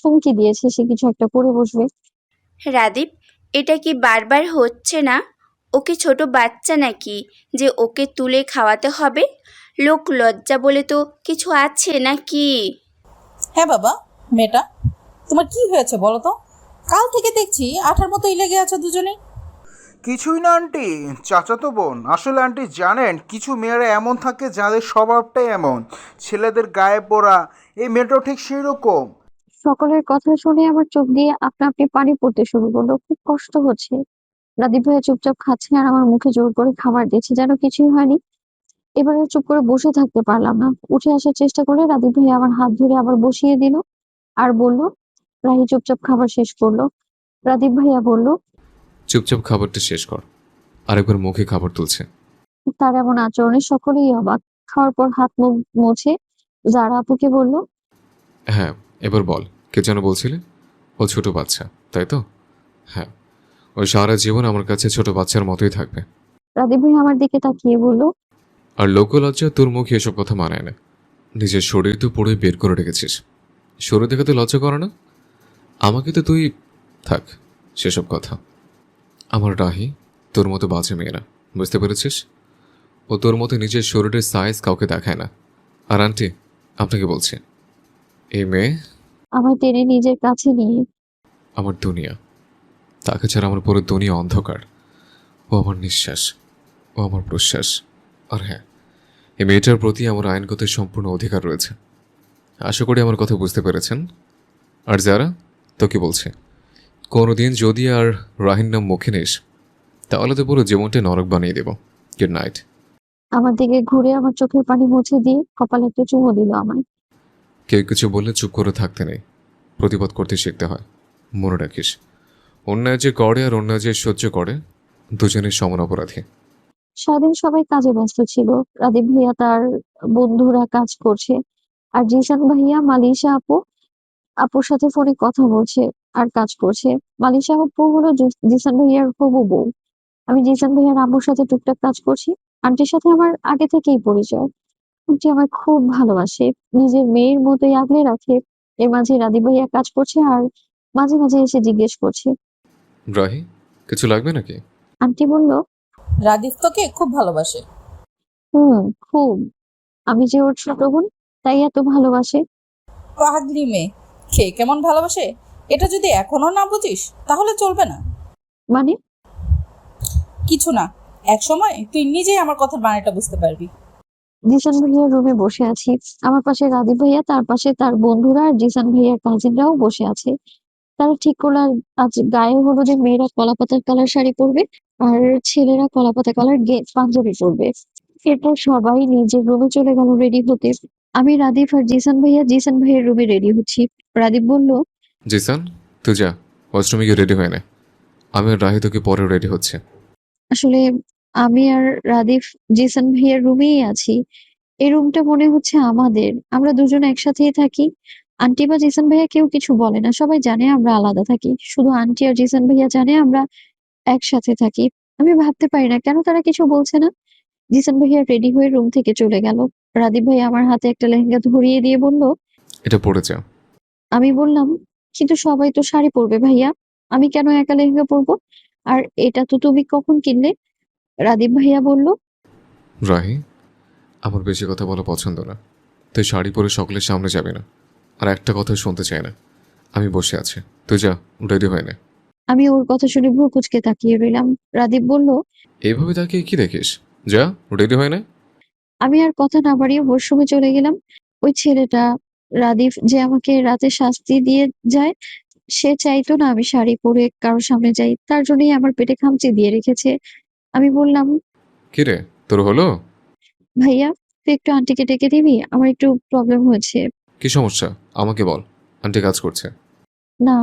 হুমকি দিয়েছে সে কিছু একটা করে বসবে। রাদীপ, এটা কি বারবার হচ্ছে না? ও কি ছোট বাচ্চা নাকি যে ওকে তুলে খাওয়াতে হবে? লোক লজ্জা বলে তো কিছু আছে নাকি? হ্যাঁ বাবা, মেয়েটা তোমার কি হয়েছে বলো তো? কাল থেকে দেখছি আঠার মতোই লেগে আছো দুজনেই। কিছুই না আন্টি, চাচাতো বোন। আসলে আন্টি জানেন, কিছু মেয়েরা এমন থাকে যাদের স্বভাবটাই এমন, ছেলেদের গায়ে পড়া। এই মেয়েটাও ঠিক সেই রকম। সকলের কথা শুনে আমার চোখ দিয়ে আপনা আপনি পানি পড়তে শুরু করলো। খুব কষ্ট হচ্ছে। রাদীপ ভাইয়া চুপচাপ খাচ্ছে আর আমার মুখে জোর করে খাবার দিচ্ছে, যেন কিছুই হয়নি। এবারে চুপ করে বসে থাকতে পারলাম না। উঠে আসার চেষ্টা করে রাদীপ ভাইয়া আমার হাত ধরে আবার বসিয়ে দিল আর বলল, রাহি চুপচাপ খাবার শেষ করলো। রাদীপ ভাইয়া বলল, চুপচাপ খাবারটা শেষ কর। আরেকবার মুখে খাবার তুলছে। তার এমন আচরণে সকলেই অবাক। খাওয়ার পর হাত মুখ মুছে যারা আপুকে বলল, হ্যাঁ, এবার বল, কে যেন বলছিলে? ও ছোট বাচ্চা, তাই তো? হ্যাঁ, ওই সারা জীবন আমার কাছে ছোট বাচ্চার মতোই থাকবে। রাদীপ ভাই আমার দিকে তাকিয়ে বলল, আর লোকলজ্জা তোর মুখে এসব কথা মানায় না। নিজের শরীর তো পুরোই বের করে রেখেছিস, শরীর দেখে তো লজ্জা করে না? আমাকে তো তুই থাক সেসব কথা। আমার রাহি তোর মতো বাজে মেয়েরা, বুঝতে পেরেছিস? ও তোর মতো নিজের শরীরের সাইজ কাউকে দেখায় না। আর আন্টি, আপনাকে বলছি, এই মেয়ে আমায় টেনে নিজের কাছে নিয়ে, আমার দুনিয়া। তাকে ছাড়া আমার পুরো দুনিয়া অন্ধকার। ও আমার নিঃশ্বাস, ও আমার প্রশ্বাস। আর হ্যাঁ, এই মেয়েটার প্রতি আমার আইনগত সম্পূর্ণ অধিকার রয়েছে। আশা করি আমার কথা বুঝতে পেরেছেন। আর যারা তোকে বলছে, কোনোদিন যদি আর রাহিন নাম মুখে নিস, তাহলে তো পুরো জীবনটা নরক বানিয়ে দেব। Good night. আমার দিকে ঘুরে আমার চোখের পানি মুছে দিয়ে কপালে একটা চুমু দিল আমায়। কেউ কিছু বললে চুপ করে থাকতে নেই, প্রতিবাদ করতে শিখতে হয়। মনে রাখিস, অন্যায় যে করে আর অন্যায় যে সহ্য করে, দুজনের সমান অপরাধী। সারাদিন সবাই কাজে ব্যস্ত ছিল। রাদীপ ভাইয়া তার বন্ধুরা কাজ করছে। আর জিসান ভাইয়া, মালিশা আপুর সাথে ফোনে কথা বলছে আর কাজ করছে। মালিশা আপু হলো জিসান ভাইয়ার হবু বউ। আমি জিসান ভাইয়ার আম্মুর সাথে টুকটাক কাজ করছি। আন্টির সাথে আমার আগে থেকেই পরিচয়। আন্টি আমায় খুব ভালোবাসে, নিজের মেয়ের মতোই আগলে রাখে। এর মাঝে রাদীপ ভাইয়া কাজ করছে আর মাঝে মাঝে এসে জিজ্ঞেস করছে। রাহি, কিছু লাগবে নাকি? আন্টি বলল, রাদিফ তোকে খুব ভালোবাসে। খুব। আমি যে ওর ছোট বোন, তাই এত ভালোবাসে। পাগলি মেয়ে, কে কেমন ভালোবাসে এটা যদি এখনো না বুঝিস তাহলে চলবে না। মানে? কিছু না, এক সময় তুই নিজেই আমার কথার মানেটা বুঝতে পারবি। জিসান ভাইয়ার রুমে বসে আছি। আমার পাশে রাদীপ ভাইয়া, তার পাশে তার বন্ধুরা আর জিসান ভাইয়ার কাজিনরাও বসে আছে। তারা ঠিক করলো আজ গায়ে হলুদে মেয়েরা কলাপাতা কালার শাড়ি পরবে আর ছেলেরা কলাপাতা কালার পাঞ্জাবি পরবে। এরপর সবাই নিজের রুমে চলে গেল রেডি হতে। আমি রাদীপ আর জিসান ভাইয়ের রুমে রেডি হচ্ছি। রাদীপ বলল, জিসান, তুই যা, ওয়াশরুমে গিয়ে রেডি হয় না। আমি আর রাহি তোকে পরে রেডি হচ্ছে। আসলে আমি আর রাদীপ জিসান ভাইয়ার রুমেই আছি। এই রুমটা মনে হচ্ছে আমাদের। আমরা দুজন একসাথেই থাকি। আন্টি বা জিসান ভাইয়া কেউ কিছু বলে না, সবাই জানে আমরা আলাদা থাকি। শুধু আন্টি আর জিসান ভাইয়া জানে আমরা একসাথে থাকি। আমি ভাবতে পারি না কেন তারা কিছু বলছে না। জিসান ভাইয়া রেডি হয়ে রুম থেকে চলে গেল। রাদীপ ভাই আমার হাতে একটা লেহেঙ্গা ধরিয়ে দিয়ে বলল, এটা পড়ে যা। আমি বললাম, কিন্তু সবাই তো শাড়ি পরবে ভাইয়া, আমি কেন একা লেহেঙ্গা পরবো? আর এটা তো তুমি কখন কিনলে? রাদীপ ভাইয়া বলল, রাহি, আমার বেশি কথা বলা পছন্দ না। তুই শাড়ি পরে সকলের সামনে যাবি না, আর একটা কথা শুনতে চাই না। আমি বসে আছি, তুই যা, রেডি হয় না। আমি ওর কথা শুনে ভ্রু কুঁচকে তাকিয়ে রইলাম। রাদীপ বলল, এইভাবে তাকিয়ে কি দেখিস? যা, রেডি হয় না। আমি আর কথা না বাড়িয়ে ওয়াশরুমে চলে গেলাম। ওই ছেলেটা রাদীপ যে আমাকে রাতে শাস্তি দিয়ে যায়, সে চাইতো না আমি শাড়ি পরে কারোর সামনে যাই। তার জন্যই আমার পেটে খামচি দিয়ে রেখেছে। আমি বললাম, কি রে, তোর হলো? ভাইয়া তুই একটু আন্টিকে ডেকে দিবি, আমার একটু প্রবলেম হয়েছে। কি সমস্যা আমাকে বল। আন্টি কাজ করছে। না,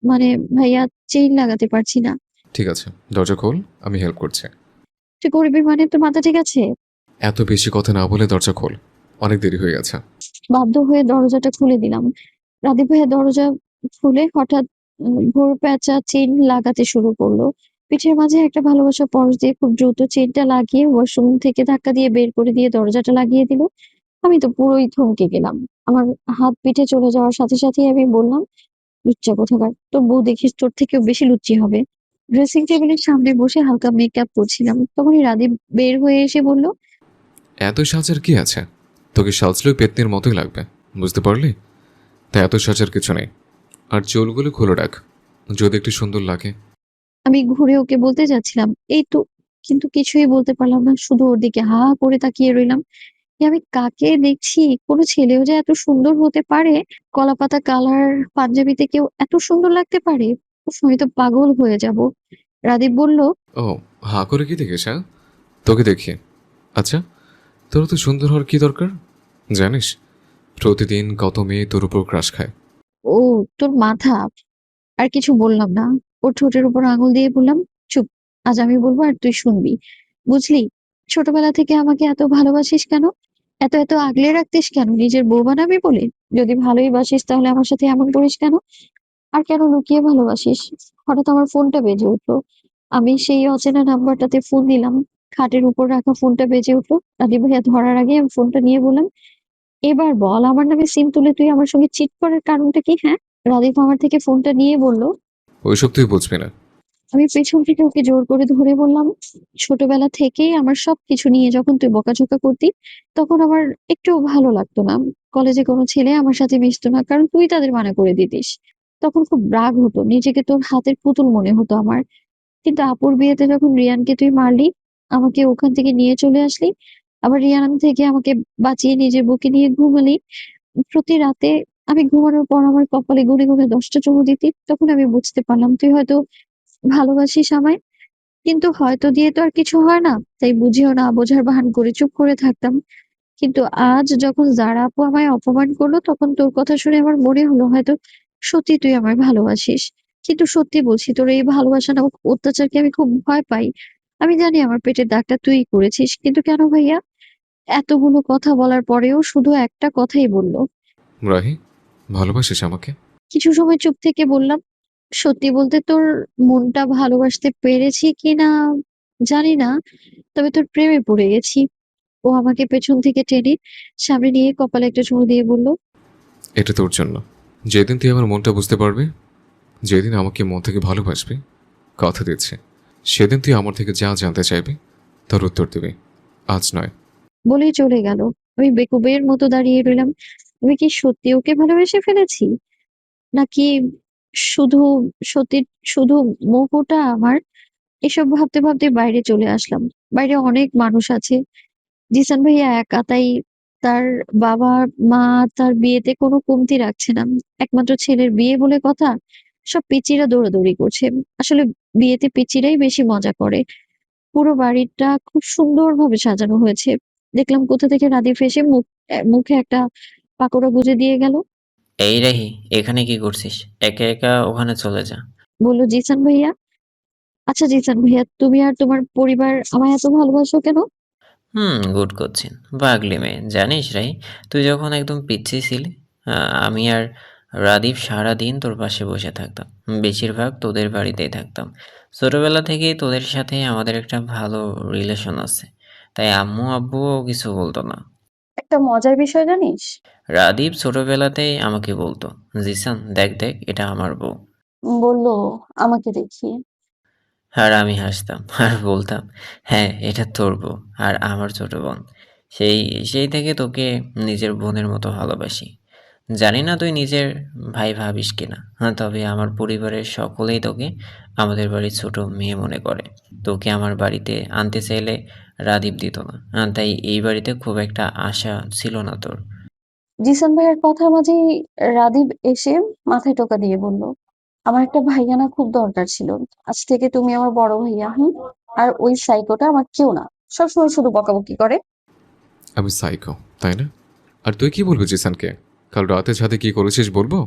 মানে ভাইয়া চেইন লাগাতে পারছি না। ঠিক আছে, দরজা খোল, আমি হেল্প করছি। তুই করবি মানে? তোর মাথা ঠিক আছে? এত বেশি কথা না বলে দরজা খোল, অনেক দেরি হয়ে গেছে। বাধ্য হয়ে দরজাটা খুলে দিলাম। রাদীপ ভাইয়া দরজা খুলে হঠাৎ ভোর প্যাঁচা চেইন লাগাতে শুরু করলো। পিঠের মাঝে একটা ভালোবাসা পরশ দিয়ে খুব দ্রুত চেইনটা লাগিয়ে ওয়াশরুম থেকে ধাক্কা দিয়ে বের করে দিয়ে দরজাটা লাগিয়ে দিল। আমি তো পুরোই থমকে গেলাম। আমার হাত পিঠে চলে যাওয়ার সাথে সাথেই আমি বললাম, লুচ্চা কোথাকার, তোর বউ দেখিস তোর থেকেও বেশি লুচ্চি হবে। ড্রেসিং টেবিলের সামনে বসে হালকা মেকআপ করছিলাম, তখনই রাদীপ বের হয়ে এসে বলল, এত সাজার কি আছে? তোকে সাজলেও পেতনির মতোই লাগবে, বুঝতে পারলি? তাই এত সাজার কিছু নেই। আর চুলগুলো খুলে রাখ, যদি একটু সুন্দর লাগে। আমি ঘুরে ওকে বলতে যাচ্ছিলাম, এই তো, কিন্তু কিছুই বলতে পারলাম না। শুধু ওর দিকে হা হা করে তাকিয়ে রইলাম। আমি কাকে দেখছি? কোনো ছেলেও যে এত সুন্দর হতে পারে! কলাপাতা কালার পাঞ্জাবিতে কেউ এত সুন্দর লাগতে পারে! উফ, আমি তো পাগল হয়ে যাব। রাদীপ বলল, ও, হা করে কি দেখিস? হ্যাঁ, তোকে দেখি। আচ্ছা, তোর তো সুন্দর হওয়ার কি দরকার? জানিস, প্রতিদিন কত মেয়ে তোর উপর ক্রাশ খায়। ও, তোর মাথা। আর কিছু বললাম না। ওর ঠোঁটের উপর আঙুল দিয়ে বললাম, চুপ, আজ আমি বলবো আর তুই শুনবি। বুঝলি, ছোটবেলা থেকে আমাকে এত ভালোবাসিস কেন? এত এত আগলে রাখতিস কেন নিজের বউ বানাবি বলে? যদি ভালোই বাসিস তাহলে আমার সাথে এমন করিস কেন? আর কেন লুকিয়ে ভালোবাসিস? হঠাৎ আমার ফোনটা বেজে উঠলো। আমি সেই অচেনা নাম্বারটাতে ফোন দিলাম। খাটের উপর রাখা ফোনটা বেজে উঠলো। রাদীপ ভাইয়া ধরার আগে আমি ফোনটা নিয়ে বললাম, এবার বল, আমার নামে সিম তুলে তুই আমার সঙ্গে চিট করার কারণটা কি? হ্যাঁ? রাদীপ আমার থেকে ফোনটা নিয়ে বলল, ওইসব তুই বুঝবি না। আমি পেছন থেকে ওকে জোর করে ধরে বললাম, ছোটবেলা থেকেই আমার সবকিছু নিয়ে যখন তুই বকাঝকা করতি, তখন আমার একটুও ভালো লাগতো না। কলেজে কোনো ছেলে আমার সাথে মিশতো না, কারণ তুই তাদের মানা করে দিতিস। তখন খুব রাগ হতো, নিজেকে তোর হাতের পুতুল মনে হতো আমার। কিন্তু আপুর বিয়েতে যখন রিয়ানকে তুই মারলি, আমাকে ওখান থেকে নিয়ে চলে আসলি, আবার রিয়ান থেকে আমাকে বাঁচিয়ে নিজের বুকে নিয়ে ঘুমালি। প্রতি রাতে আমি ঘুমানোর পর আমার কপালে গুনে গুনে 10টা চুমু দিতি। তখন আমি বুঝতে পারলাম তুই হয়তো ভালোবাসিস আমায়। কিন্তু হয়তো দিয়ে তো আর কিছু হয় না, তাই বুঝিও না বোঝার ভান করে চুপ করে থাকতাম। কিন্তু আজ যখন যারা আপু আমায় অপমান করলো, তখন তোর কথা শুনে আমার মনে হলো হয়তো সত্যি তুই আমায় ভালোবাসিস। কিন্তু সত্যি বলছি, তোর এই ভালোবাসা নামক অত্যাচারকে আমি খুব ভয় পাই। আমি জানি আমার পেটের দাগটা তুই করেছিস, কিন্তু কেন ভাইয়া? এতগুলো কথা বলার পরেও শুধু একটা কথাই বলল। রাহি, ভালোবাসিস আমাকে? কিছু সময় চুপ থেকে বললাম, সত্যি বলতে তোর মনটা ভালোবাসতে পেরেছি কিনা জানি না, তবে তোর প্রেমে পড়ে গেছি। ও আমাকে পেছন থেকে টেনে সামনে নিয়ে কপালে একটা চুমু দিয়ে বলল, এটা তোর জন্য। যেদিন তুই আমার মনটা বুঝতে পারবি, যেদিন আমাকে মন থেকে ভালোবাসবি, কথা দিচ্ছি, সেদিন তুই আমার থেকে যা জানতে চাইবি তার উত্তর দিবি, আজ নয়। বলেই চলে গেল। আমি বেকুবের মতো দাঁড়িয়ে রইলাম। আমি কি সত্যি ওকে ভালোবেসে ফেলেছি, নাকি শুধু সত্যি শুধু মোহটা আমার? এসব ভাবতে ভাবতে বাইরে চলে আসলাম। বাইরে অনেক মানুষ আছে। জিসান ভাইয়া একা, তাই তার বাবা মা তার বিয়েতে কোনো কমতি রাখছে না। একমাত্র ছেলের বিয়ে বলে কথা, সব পিচ্চিরা দৌড়াদৌড়ি করছে। আসলে বিয়েতে পিচ্চিরাই বেশি মজা করে। পুরো বাড়িটা খুব সুন্দরভাবে সাজানো হয়েছে। দেখলাম কোথা থেকে রাদিফ এসে মুখে একটা পাকোড়া গুঁজে দিয়ে গেল। এই রাহি, এখানে কি করছিস? একা একা ওখানে চলে যা। বলল, জিসান ভাইয়া। আচ্ছা জিসান ভাইয়া, তুমি আর তোমার পরিবার আমায় এত ভালোবাসো কেন? গুড করছেন। পাগলি মেয়ে, জানিস রাহি, তুই যখন একদম পিচ্ছি ছিলি, আমি আর রাদীপ সারাদিন তোর পাশে বসে থাকতাম। বেশিরভাগ তোদের বাড়িতেই থাকতাম। ছোটবেলা থেকেই তোদের সাথে আমাদের একটা ভালো রিলেশন আছে, তাই আম্মু আব্বুও কিছু বলতো না। একটা মজার বিষয় জানিস? রাদীপ ছোটবেলাতেই আমাকে বলতো, জিসান দেখ দেখ, এটা আমার বউ। বলল আমাকে দেখিয়ে। আর আমি হাসতাম আর বলতাম, হ্যাঁ এটা তোর বউ আর আমার ছোট বোন। সেই সেই থেকে তোকে নিজের বোনের মতো ভালোবাসি। জানি না তুই নিজের ভাই ভাবিস কিনা, হ্যাঁ, তবে আমার পরিবারের সকলেই তোকে আমাদের বাড়ির ছোট মেয়ে মনে করে। তোকে আমার বাড়িতে আনতে চাইলে রাদীপ দিত না, তাই এই বাড়িতে খুব একটা আশা ছিল না তোর। জিসান ভাইয়ের কথার মাঝেই রাদীপ এসে মাথায় টোকা দিয়ে বলল, আমার একটা ভাইয়া না খুব দরকার ছিল। আজ থেকে তুমি আমার বড় ভাইয়া। হুম। আর ওই সাইকোটা আমার কেউ না, সবসময় শুধু বকাবকি করে। আমি সাইকো, তাই না? আর তুই কি বলবি জিসানকে? কাল রাতে ছাদে কি করেছিস বলবো?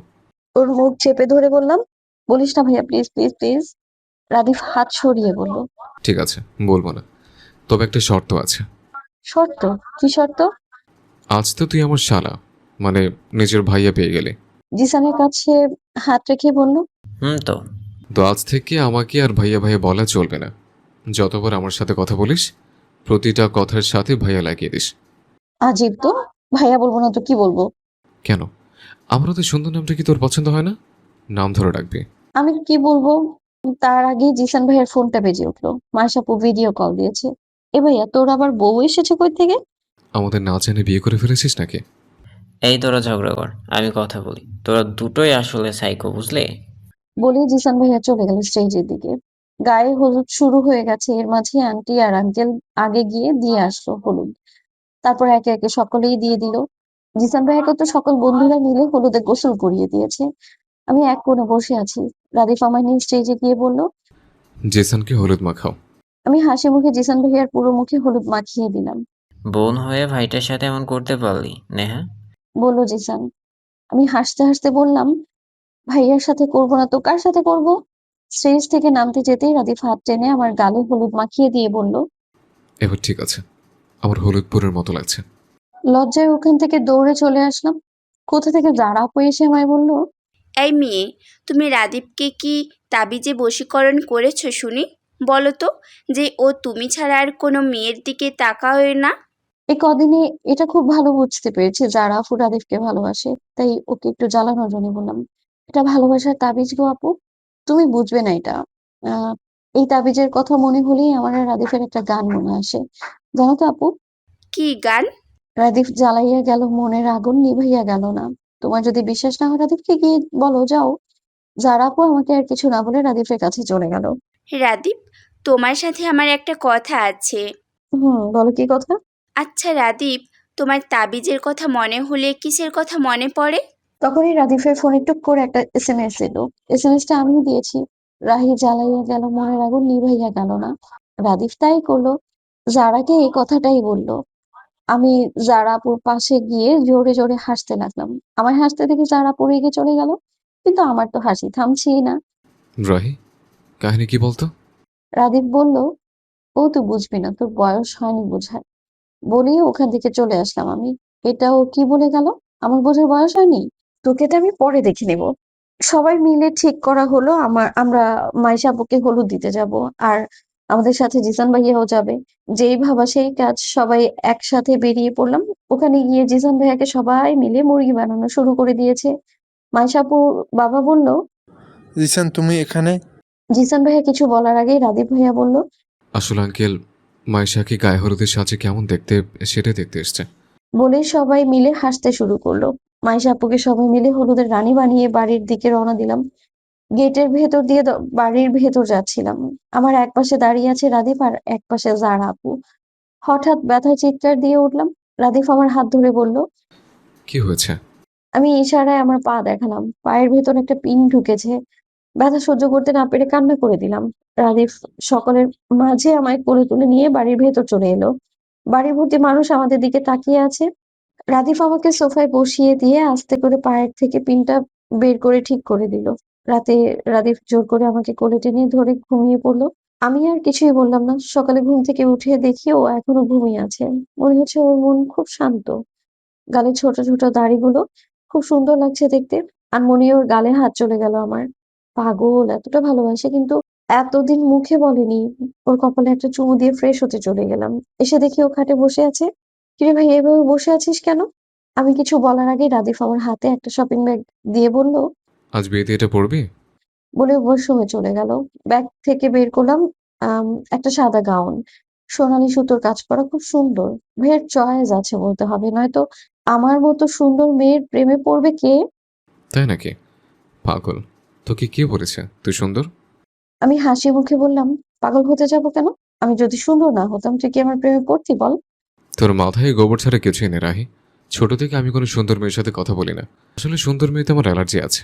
ওর মুখ চেপে ধরে বললাম, বলিস না ভাইয়া, প্লিজ প্লিজ প্লিজ। রাদীপ হাত সরিয়ে বলল, ঠিক আছে, বলবো না, তবে একটা শর্ত আছে। শর্ত? কি শর্ত? আজ তো তুই আমার শালা, মানে নিজের ভাইয়া পেয়ে গেলি। জিসানের কাছে হাত রেখে বলল, তো তো আজ থেকে আমাকে আর ভাইয়া ভাইয়া বলা চলবে না। যতবার আমার সাথে কথা বলিস, প্রতিটা কথার সাথে ভাইয়া লাগিয়ে দিস। আজীব তো, ভাইয়া বলবো না তো কি বলবো? কেন? আমার তো সুন্দর নামটা কি তোর পছন্দ হয় না? নাম ধরে ডাকবি। আমি কি বলবো? তার আগে জিসান ভাইয়ের ফোনটা বেজে উঠলো। মাইশাপু ভিডিও কল দিয়েছে। এ ভাইয়া, তোর আবার বউ এসেছে কই থেকে? আমাদের না জেনে বিয়ে করে ফেলেছিস নাকি? এই তোরা ঝগড়া কর, আমি কথা বলি। তোরা দুটোই আসলে সাইকো, বুঝলে? বলে জিসান ভাইয়া চলে গেল স্টেজের দিকে। গায়ে হলুদ শুরু হয়ে গেছে, এর মাঝে আন্টি আর আঙ্কেল আগে গিয়ে দিয়ে আসলো হলুদ। তারপর একে একে সকলেই দিয়ে দিল। জিসান ভাইয়াকে তো সকল বন্ধুরা মিলে হলুদে গোসল করিয়ে দিয়েছে। আমি এক কোণে বসে আছি। রাদিফ আমায় নিয়ে স্টেজে গিয়ে বলল, জেসনকে হলুদ মাখাও। আমি হাসি মুখে জিসান ভাইয়ার পুরো মুখে হলুদ মাখিয়ে দিলাম। বোন হয়ে ভাইটার সাথে এমন করতে পারলি, নেহা? বলল জিসান। আমি হাসতে হাসতে বললাম, ভাইয়ার সাথে করবো না তো কার সাথে করব? স্টেজ থেকে নামতে যেতেই রাদিফ হাত টেনে আমার গালে হলুদ মাখিয়ে দিয়ে বলল, এবার ঠিক আছে, আমার হলুদপুরের মতো লাগছে। লজ্জায় ওখান থেকে দৌড়ে চলে আসলাম। কোথা থেকে যারা আপু এসে আমায় বলল, এই মেয়ে, তুমি রাদীপকে কি তাবিজে বশীকরণ করেছো শুনি? বলো তো, যে ও তুমি ছাড়া আর কোনো মেয়ের দিকে তাকায় না। এই কদিনে এটা খুব ভালো বুঝতে পেরেছে যারা আপু রাদিফকে ভালোবাসে, তাই ওকে একটু জ্বালানোর জন্য বললাম, এটা ভালোবাসার তাবিজ গো আপু, তুমি বুঝবে না এটা। আহ এই তাবিজের কথা মনে হলেই আমার আর রাদিফের একটা গান মনে আসে, জানো তো আপু? কি গান? রাদিফ জ্বালাইয়া গেল মনের আগুন, নিভাইয়া গেল না। তোমার যদি বিশ্বাস না হয় রাদিফকে গিয়ে বলো, যাও। যারা আপু আমাকে আর কিছু না বলে রাদিফের কাছে চলে গেল। রাদীপ, তোমার সাথে আমার একটা কথা আছে। বলো কি কথা? আচ্ছা রাদীপ, তোমার তাবিজের কথা মনে হলে কিসের কথা মনে পড়ে? তখনই রাদিফের ফোনে টুক করে একটা এসএমএস এলো। এসএমএসটা আমিই দিয়েছি। রাহি জ্বালাইয়া গেল মনের আগুন, নিভাইয়া গেল না। রাদিফ তাই করলো, জারাকে এই কথাটাই বললো। আমি জারা আপুর পাশে গিয়ে জোরে জোরে হাসতে লাগলাম। আমার হাসতে দেখে জারা আপু রেগে চলে গেল, কিন্তু আমার তো হাসি থামছেই না। রাহি, কাহিনী কি বলতো? রাদীপ বলল, ও তুই বুঝবি না, তোর বয়স হয়নি বোঝার। বলেই ওখান থেকে চলে আসলাম আমি। এটা ও কি বলে গেল? আমার বোঝার বয়স হয়নি? তোকে তো আমি পরে দেখে নেব। সবাই মিলে ঠিক করা হলো আমরা মাইশা আপুকে হলুদ দিতে যাব। আর আমাদের সাথে জিসান ভাইয়াও যাবে। যেই ভাবা সেই কাজ, সবাই একসাথে বেরিয়ে পড়লাম। ওখানে গিয়ে জিসান ভাইয়াকে সবাই মিলে মুরগি বানানো শুরু করে দিয়েছে। মাইশা আপুর বাবা বলল, জিসান তুমি এখানে? জিসান ভাইয়া কিছু বলার আগেই রাদীপ ভাইয়া বলল, আসলে আঙ্কেল, মাইশাকে গায়ে হলুদের সাজে কেমন দেখতে সেটাই দেখতে এসছে। বলেই সবাই মিলে হাসতে শুরু করলো। মাইশা আপুকে সবাই মিলে হলুদের রানী বানিয়ে বাড়ির দিকে রওনা দিলাম। গেটের ভেতর দিয়ে বাড়ির ভেতর যাচ্ছিলাম। আমার একপাশে দাঁড়িয়ে আছে রাদীপ আর একপাশে জারা আপু। হঠাৎ ব্যথায় চিৎকার দিয়ে উঠলাম। রাদীপ আমার হাত ধরে বলল, কি হয়েছে? আমি ইশারায় আমার পা দেখালাম। পায়ের ভেতর একটা পিন ঢুকেছে। ব্যথা সহ্য করতে না পেরে কান্না করে দিলাম। রাদীপ সকলের মাঝে আমায় কোলে তুলে নিয়ে বাড়ির ভেতর চলে এলো। বাড়ি ভর্তি মানুষ আমাদের দিকে তাকিয়ে আছে। রাদীপ আমাকে সোফায় বসিয়ে দিয়ে আস্তে করে পায়ের থেকে পিনটা বের করে ঠিক করে দিল। রাতে রাদীপ জোর করে আমাকে কোলে টেনে ধরে ঘুমিয়ে পড়লো। আমি আর কিছুই বললাম না। সকালে ঘুম থেকে উঠে দেখি ও এখনো ঘুমিয়ে আছে। মনে হচ্ছে ওর মন খুব শান্ত। গালে ছোট ছোট দাড়িগুলো খুব সুন্দর লাগছে দেখতে। আনমনে ওর গালে হাত চলে গেল আমার। পাগল, এতটা ভালোবাসে কিন্তু এতদিন মুখে বলেনি। ওর কপালে একটা চুমু দিয়ে ফ্রেশ হতে চলে গেলাম। এসে দেখি ও খাটে বসে আছে। কিরে ভাই, এভাবে বসে আছিস কেন? আমি কিছু বলার আগেই রাদীপ আমার হাতে একটা শপিং ব্যাগ দিয়ে বলল, আজ বিয়েতে এটা পড়বি? বলে ওয়াশরুমে চলে গেল। ব্যাগ থেকে বের করলাম একটা সাদা গাউন। সোনালী সুতোর কাজ করা, খুব সুন্দর। ভাইয়ের চয়েস আছে বলতে হবে, নয়তো আমার মতো সুন্দর মেয়ের প্রেমে পড়বে কে? তাই নাকি? পাগল, তোকে কে বলেছে তুই সুন্দর? আমি হাসি মুখে বললাম, পাগল হতে যাব কেন? আমি যদি সুন্দর না হতাম তুই কি আমার প্রেমে পড়তি বল? তোর মাথায় গোবর ছাড়া কিছুই নেই রাহি। ছোট থেকে আমি কোনো সুন্দর মেয়ের সাথে কথা বলি না। আসলে সুন্দর মেয়েতে আমার অ্যালার্জি আছে,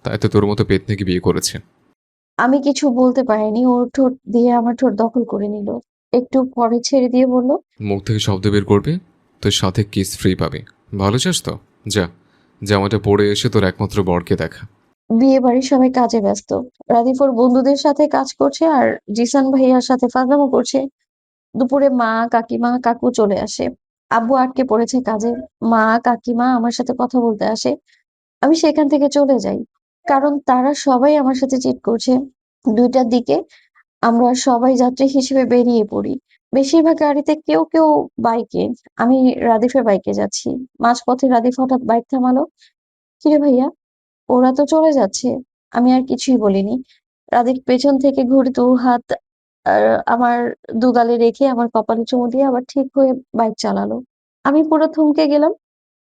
তাই তো তোর মতো পেতনিকে বিয়ে করেছে। আমি কিছু বলতে পারিনি। ওর ঠোঁট দিয়ে আমার ঠোঁট দখল করে নিল। একটু পরে ছেড়ে দিয়ে বলল, মুখ থেকে শব্দ বের করবে, তোর সাথে কিস ফ্রি পাবি। ভালো চাস তো? যা, জামাটা পরে এসে তোর একমাত্র বরকে দেখা। বিয়ে বাড়ির সবাই কাজে ব্যস্ত। রাদীপ ওর বন্ধুদের সাথে কাজ করছে আর জিসান ভাইয়ার সাথে ফাজলামো করছে। দুপুরে মা, কাকিমা, কাকু চলে আসে। আব্বু আটকে পড়েছে কাজে। মা, কাকিমা আমার সাথে কথা বলতে আসে। আমি সেখান থেকে চলে যাই। কারণ তারা সবাই আমার সাথে চিট করছে। ২টার দিকে আমরা সবাই যাত্রী হিসেবে বেরিয়ে পড়ি। বেশিরভাগ গাড়িতে, কেউ কেউ বাইকে। আমি রাদীফের বাইকে যাচ্ছি। মাঝপথে রাদীফ হঠাৎ বাইক থামালো। কিরে ভাইয়া, ওরা তো চলে যাচ্ছে। আমি আর কিছুই বলিনি। রাদীপ পেছন থেকে ঘুরে দু হাত আমার দুগালে রেখে আমার কপালে চুমু দিয়ে আবার ঠিক হয়ে বাইক চালালো। আমি পুরো থমকে গেলাম।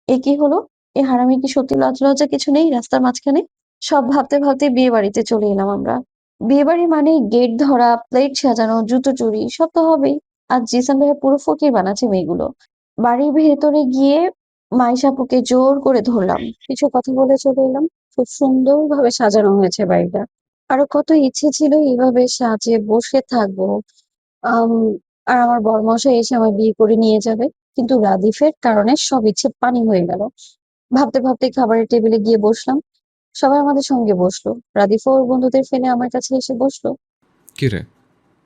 এ কি হলো? এ হারামি কি সত্যি লজ্জা কিছু নেই রাস্তার মাঝখানে? সব ভাবতে ভাবতে বিয়ে বাড়িতে চলে এলাম আমরা। বিয়ে বাড়ি মানে গেট ধরা, প্লেট সাজানো, জুতো চুরি, সব তো হবেই। আর জিসান ভাইয়া পুরো ফকির বানাচ্ছে মেয়েগুলো। বাড়ির ভেতরে গিয়ে মাইশাপুকে জোর করে ধরলাম। কিছু কথা বলে চলে এলাম। খুব সুন্দরভাবে সাজানো হয়েছে বাড়িটা। আরো কত ইচ্ছে ছিল এইভাবে সাজে বসে থাকবো। আম আর আমার বরমশাই এসে আমায় বিয়ে করে নিয়ে যাবে। কিন্তু রাদীফের কারণে সব ইচ্ছে পানি হয়ে গেল। ভাবতে ভাবতে খাবারের টেবিলে গিয়ে বসলাম। সবাই আমাদের সঙ্গে বসলো। রাদীফও ওর বন্ধুদের ফেলে আমার কাছে এসে বসলো। কি রে,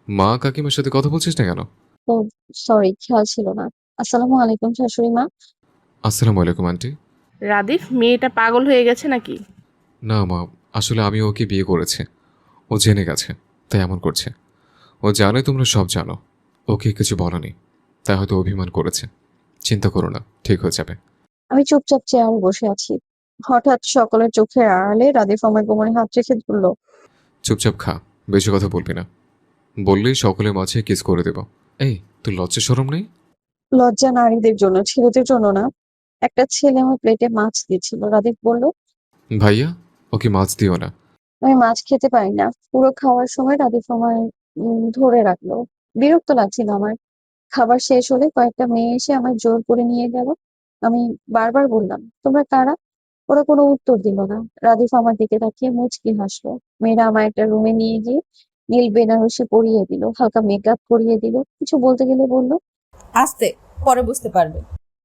মা কাকিমার সাথে কথা বলছিস না কেন? ও, সরি, খেয়াল ছিল না। আসসালামু আলাইকুম শাশুড়ি মা। আসসালামু আলাইকুম আন্টি। রাদিফ, মেয়েটা পাগল হয়ে গেছে নাকি? না মা, আসলে আমি ওকে বিয়ে করেছি। ও জেনে গেছে, তাই এমন করছে। ও জানে তোমরা সব জানো। ওকে কিছু বলনি, তাই হয়তো অভিমান করেছে। চিন্তা করো না, ঠিক হয়ে যাবে। আমি চুপচাপ চেয়ারে বসে আছি। হঠাৎ সকলের চোখের আড়ালে রাদীফ আমার কোমরে হাত রেখে ধরল। চুপচাপ খা, বেশি কথা বলবি না। বললেই সকলের মাঝে কিস করে দেব। এই, তোর লজ্জা শরম নেই? লজ্জা নারীদের জন্য, ছেলেদের জন্য না। একটা ছেলে আমার প্লেটে মাছ দিচ্ছিল। রাদীপ বলল, ভাইয়া, ওকে মাছ দিও না। আমি মাছ খেতে পারি না। পুরো খাওয়ার সময় রাদীপ আমায় ধরে রাখলো। বিরক্ত লাগছিল আমার। খাবার শেষ হলে কয়েকটা মেয়ে এসে আমায় জোর করে নিয়ে গেল। আমি বারবার বললাম, তোমরা কারা? ওরা কোনো উত্তর দিল না। রাদীপ আমার দিকে তাকিয়ে মুচকি হাসলো। মেয়েরা আমায় একটা রুমে নিয়ে গিয়ে নীল বেনারসি পরিয়ে দিল, হালকা মেকআপ করিয়ে দিল। কিছু বলতে গেলে বলল, আসতে, পরে বুঝতে পারবে।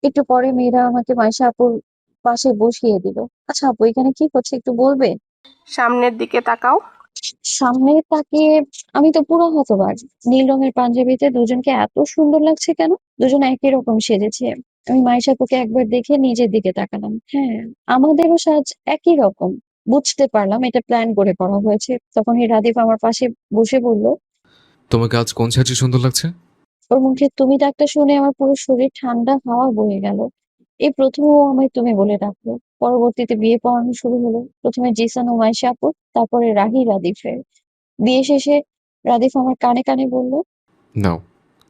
একটু পরে মেয়েরা আমাকে মাইশা আপুর পাশে বসিয়ে দিল। আচ্ছা আপু, এখানে কি করছে একটু বলবে? সামনের দিকে তাকাও। সামনে তাকিয়ে আমি তো পুরো হতবাক। নীল রঙের পাঞ্জাবিতে দুজনকে এত সুন্দর লাগছে কেন? দুজন একই রকম সেজেছে। আমি মাইশাপুকে একবার দেখে নিজের দিকে তাকালাম। হ্যাঁ, আমাদেরও সাজ একই রকম। বুঝতে পারলাম এটা প্ল্যান করে করা হয়েছে। তখনই রাদীপ আমার পাশে বসে বলল, তোমাকে আজ কোন সাজে সুন্দর লাগছে? ওর মুখে তুমি ডাকটা শুনে আমার পুরো শরীর ঠান্ডা হাওয়া বয়ে গেল। এই প্রথম ও আমায় তুমি বলে ডাকলো। পরবর্তীতে বিয়ে পড়ানো শুরু হলো। প্রথমে জিসান ও মাইশা আপু, তারপরে রাহি রাদিফের। বিয়ে শেষে রাদিফ আমার কানে কানে বলল, নাও,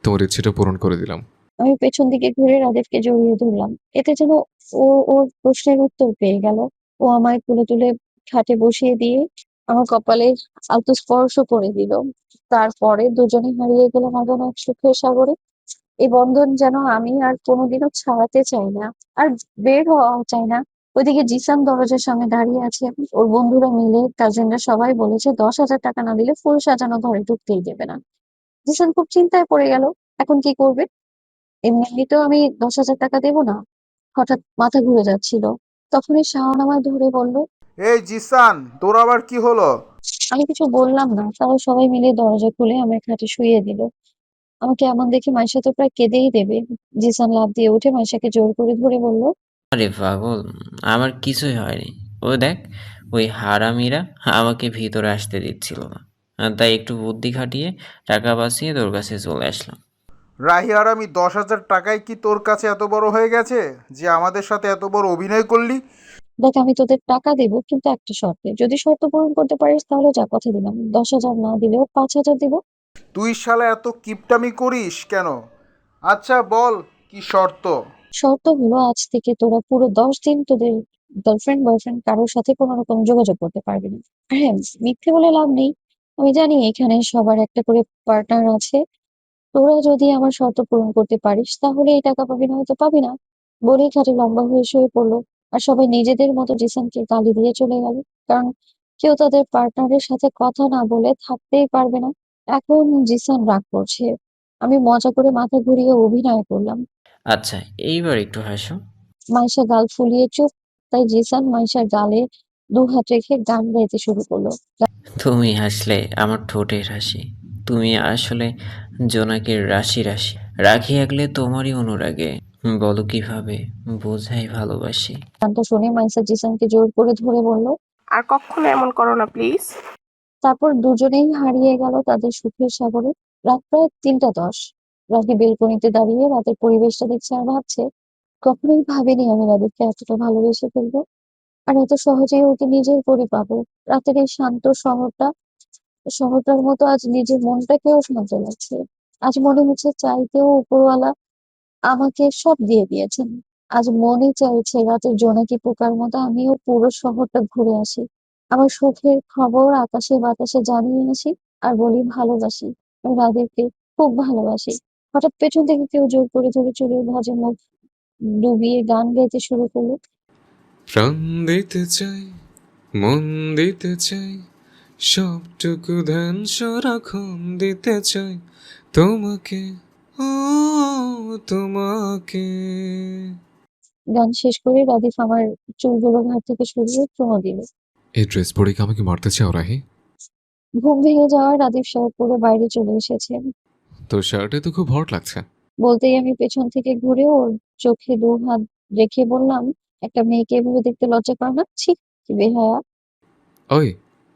তোমার ইচ্ছেটা পূরণ করে দিলাম। আমি পেছন দিকে ঘুরে রাদিফকে জড়িয়ে ধরলাম। এতে যেন ও ওর প্রশ্নের উত্তর পেয়ে গেল। ও আমায় তুলে তুলে খাটে বসিয়ে দিয়ে আমার কপালে আলতো স্পর্শ করে দিল। তারপরে দুজনে হারিয়ে গেলাম অজানা এক সুখের সাগরে। এই বন্ধন যেন আমি আর কোনোদিনও ছাড়াতে চাই না, আর বের হওয়াও চাই না। ওইদিকে জিসান দরজার সামনে দাঁড়িয়ে আছে। ওর বন্ধুরা মিলে, কাজিনরা সবাই বলেছে 10,000 টাকা না দিলে ফুল সাজানো ঘরে ঢুকতেই দেবে না। জিসান খুব চিন্তায় পড়ে গেল, এখন কি করবে। এমনিতেও আমি 10,000 টাকা দেবো না। হঠাৎ মাথা ঘুরে যাচ্ছিল। তখনই শাওন আমায় ধরে বলল, এই জিসান, তোর আবার কি হলো? আমি কিছু বললাম না, তারা সবাই মিলে দরজা খুলে আমার খাটে শুইয়ে দিল। আমাকে এমন দেখে মাইশা তো প্রায় কেঁদেই দেবে। জিসান লাফ দিয়ে উঠে মাইশাকে জোর করে ধরে বলল, আরে পাগল, আমার কিছুই হয়নি। ও দেখ, ওই হারামিরা আমাকে ভিতরে আসতে দিচ্ছিল না, আর তাই একটু বুদ্ধি খাটিয়ে টাকা বাঁচিয়ে তোর কাছে চলে আসলাম। রাহি আর আমি 10,000 টাকায় কি তোর কাছে এত বড় হয়ে গেছে যে আমাদের সাথে এত বড় অভিনয় করলি? দেখ আমি তোদের টাকা দেবো, কিন্তু একটা শর্তে। যদি শর্ত পূরণ করতে পারিস তাহলে যা, কথা দিলাম। 10,000 না দিলেও 5,000 দিব। তুই শালা এত কিপটামি করিস কেন? আচ্ছা বল, কি শর্ত? শর্ত হলো আজ থেকে তোরা পুরো 10 দিন তোদের গার্লফ্রেন্ড বয়ফ্রেন্ড কারোর সাথে কোনো রকম যোগাযোগ করতে পারবি না। আর হ্যাঁ, মিথ্যে বলে লাভ নেই। আমি জানি এখানে সবার একটা করে পার্টনার আছে। তোরা যদি আমার শর্ত পূরণ করতে পারিস তাহলে এই টাকা পাবি, না হয়তো পাবি না। বলেই খাটে লম্বা হয়ে শুয়ে পড়লো। আর সবাই নিজেদের মতো জিসানকে গালি দিয়ে চলে গেল। কারণ কেউ তাদের পার্টনারের সাথে কথা না বলে থাকতেই পারবে না। এখন জিসান রাগ করছে। আমি মজা করে মাথা ঘুরিয়ে অভিনয় করলাম। আচ্ছা, এইবার একটু হাসো। মাইশা গাল ফুলিয়ে চুপ। তাই জিসান মাইশার গালে 2 হাত রেখে গান গাইতে শুরু করলো। তুমি হাসলে আমার ঠোঁটের হাসি। তুমি আসলে জোনাকের রাশি রাশি। রাখি আগলে তোমারই অনুরাগে। বলো কিভাবে বোঝাই ভালোবাসি। গানটা শুনে মাইশা জিসানকে জোর করে ধরে বলল। আর কখনো এমন করো না প্লিজ। তারপর দুজনেই হারিয়ে গেল তাদের সুখের সাগরে। রাত প্রায় 3টা 10। রাহি বেলকনিতে দাঁড়িয়ে রাতের পরিবেশটা দেখছে আর ভাবছে, কখনোই ভাবিনি আমি রাধিককে এতটা ভালোবেসে ফেলবো, আর এত সহজেই ওকে নিজের করে পাবো। রাতের এই শান্ত শহরটার মতো আজ নিজের মনটাকেও শান্ত লাগছে। আজ মনে হচ্ছে চাইতেও উপরওয়ালা আমাকে সব দিয়ে দিয়েছেন। আজ মনে চাইছে রাতের জোনাকি পোকার মতো আমিও পুরো শহরটা ঘুরে আসি। আমার সুখের খবর আকাশে বাতাসে জানিয়ে আসি, আর বলি ভালোবাসি। আমি রাদেরকে খুব ভালোবাসি। হঠাৎ পেছন থেকে কেউ জোর করে ধরে চুলের ভাঁজে মুখ ডুবিয়ে গান গাইতে শুরু করলো। প্রাণ দিতে চাই, মন দিতে চাই, সবটুকু ধ্যান সারাক্ষণ দিতে চাই তোমাকে, ও তোমাকে। গান শেষ করে রাদিফ আমার চুলগুলো ঘাড় থেকে সরিয়ে চুমো দিল। এই ড্রেস পরে কি আমাকে মারতে চাও রাহি? ঘুম ভেঙে যাওয়ার রাদিফ শার্ট পরে বাইরে চলে এসেছে। তোর শার্টে তো খুব হট লাগছে। বলতেই আমি পেছন থেকে ঘুরে ওর চোখে 2 হাত রেখে বললাম, একটা মেয়েকে এভাবে দেখতে লজ্জা করে না? ছি, কি বেহায়া। ওই,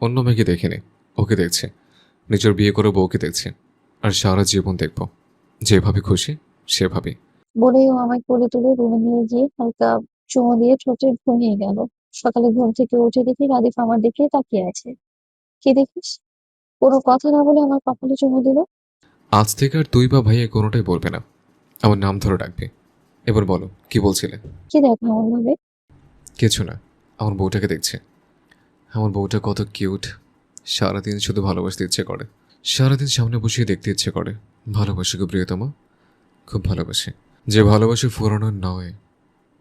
অন্য মেয়েকে দেখিনি, ওকে দেখছি। নিজের বিয়ে করে বউকে দেখছি, আর সারা জীবন দেখব। যেভাবে খুশি সেভাবে। বলেই ও আমায় কোলে তুলে রুমে নিয়ে গিয়ে হালকা চুমো দিয়ে ঠোঁটে ঘুমিয়ে গেল। সকালে ঘুম থেকে উঠে দেখি রাদিফ আমার দিকে তাকিয়ে আছে। কি দেখিস? কোনো কথা না বলে আমার কপালে চুমো দিল। আজ থেকে আর তুই বা ভাইয়া কোনোটাই বলবে না, আমার নাম ধরে ডাকবে। এবার বলো, কি বলছিলে? কি দেখো এমন ভাবে? কিছু না, আমার বউটাকে দেখছে। আমার বউটা কত কিউট। সারাদিন শুধু ভালোবাসতে ইচ্ছে করে, সারাদিন সামনে বসিয়ে দেখতে ইচ্ছে করে। ভালোবাসি গো প্রিয়তমা, খুব ভালোবাসি। যে ভালোবাসি ফুরানোর নয়।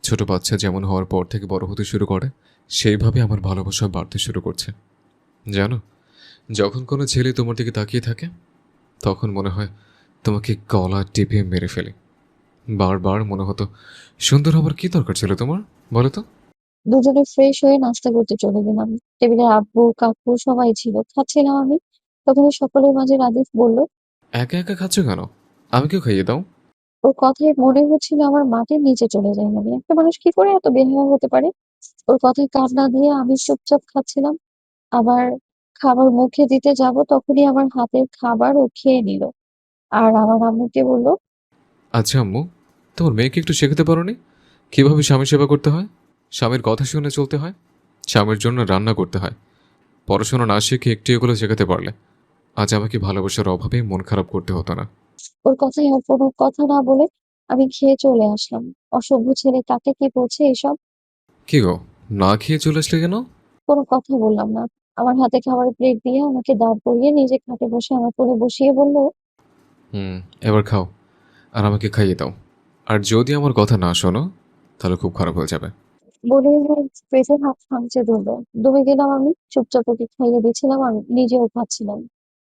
ছোট বাচ্চা যেমন হওয়ার পর থেকে বড় হতে শুরু করে, সেইভাবে আমার ভালোবাসা বাড়তে শুরু করছে। জানো, যখন কোনো ছেলে তোমার দিকে তাকিয়ে থাকে তখন মনে হয় তোমাকে গলা টিপে মেরে ফেলে। বারবার মনে হতো, সুন্দর হবার কি দরকার ছিল তোমার, বলো তো? দুজনে ফ্রেশ হয়ে নাস্তা করতে চলে গেলাম। টেবিলে আব্বু কাকু সবাই ছিল, খাচ্ছিলাম আমি। তখনই সকলের মাঝে রাদিফ বলল, একা একা খাচ্ছ কেন? আমাকেও খাইয়ে দাও। ওর কথায় মনে হচ্ছিল আমার মাটির নিচে চলে যাই আমি। একটা মানুষ কি করে এত বেহায়া হতে পারে? ওর কথায় কান না দিয়ে আমি চুপচাপ খাচ্ছিলাম। আবার খাবার মুখে দিতে যাব তখনই আমার হাতের খাবার ও খেয়ে নিল। আর আমার আম্মুকে বলল, আচ্ছা আম্মু, তোমার মেয়েকে একটু শেখাতে পারোনি কিভাবে স্বামী সেবা করতে হয়, স্বামীর কথা শুনে চলতে হয়, স্বামীর জন্য রান্না করতে হয়। পড়াশোনা না শিখে একটু এগুলো শেখাতে পারলে আজ আমাকে ভালোবাসার অভাবে মন খারাপ করতে হতো না। ওর কথায় আর কোনো কথা না বলে আমি খেয়ে চলে আসলাম। অসভ্য ছেলে কাকে কি বলছে এসব? কি গো, না খেয়ে চলে আসলে কেন? কোনো কথা বললাম না। আমার হাতে খাবারের প্লেট দিয়ে আমাকে দাঁড় করিয়ে নিজে খাটে বসে আমার কোলে বসিয়ে বলল, হুম, এবার খাও আর আমাকে খাইয়ে দাও। আর যদি আমার কথা না শোনো তাহলে খুব খারাপ হয়ে যাবে। বলে আমার পেটে হাত খামচে ধরলো। দমে গেলাম আমি। চুপচাপ ওকে খাইয়ে দিচ্ছিলাম আর নিজেও খাচ্ছিলাম।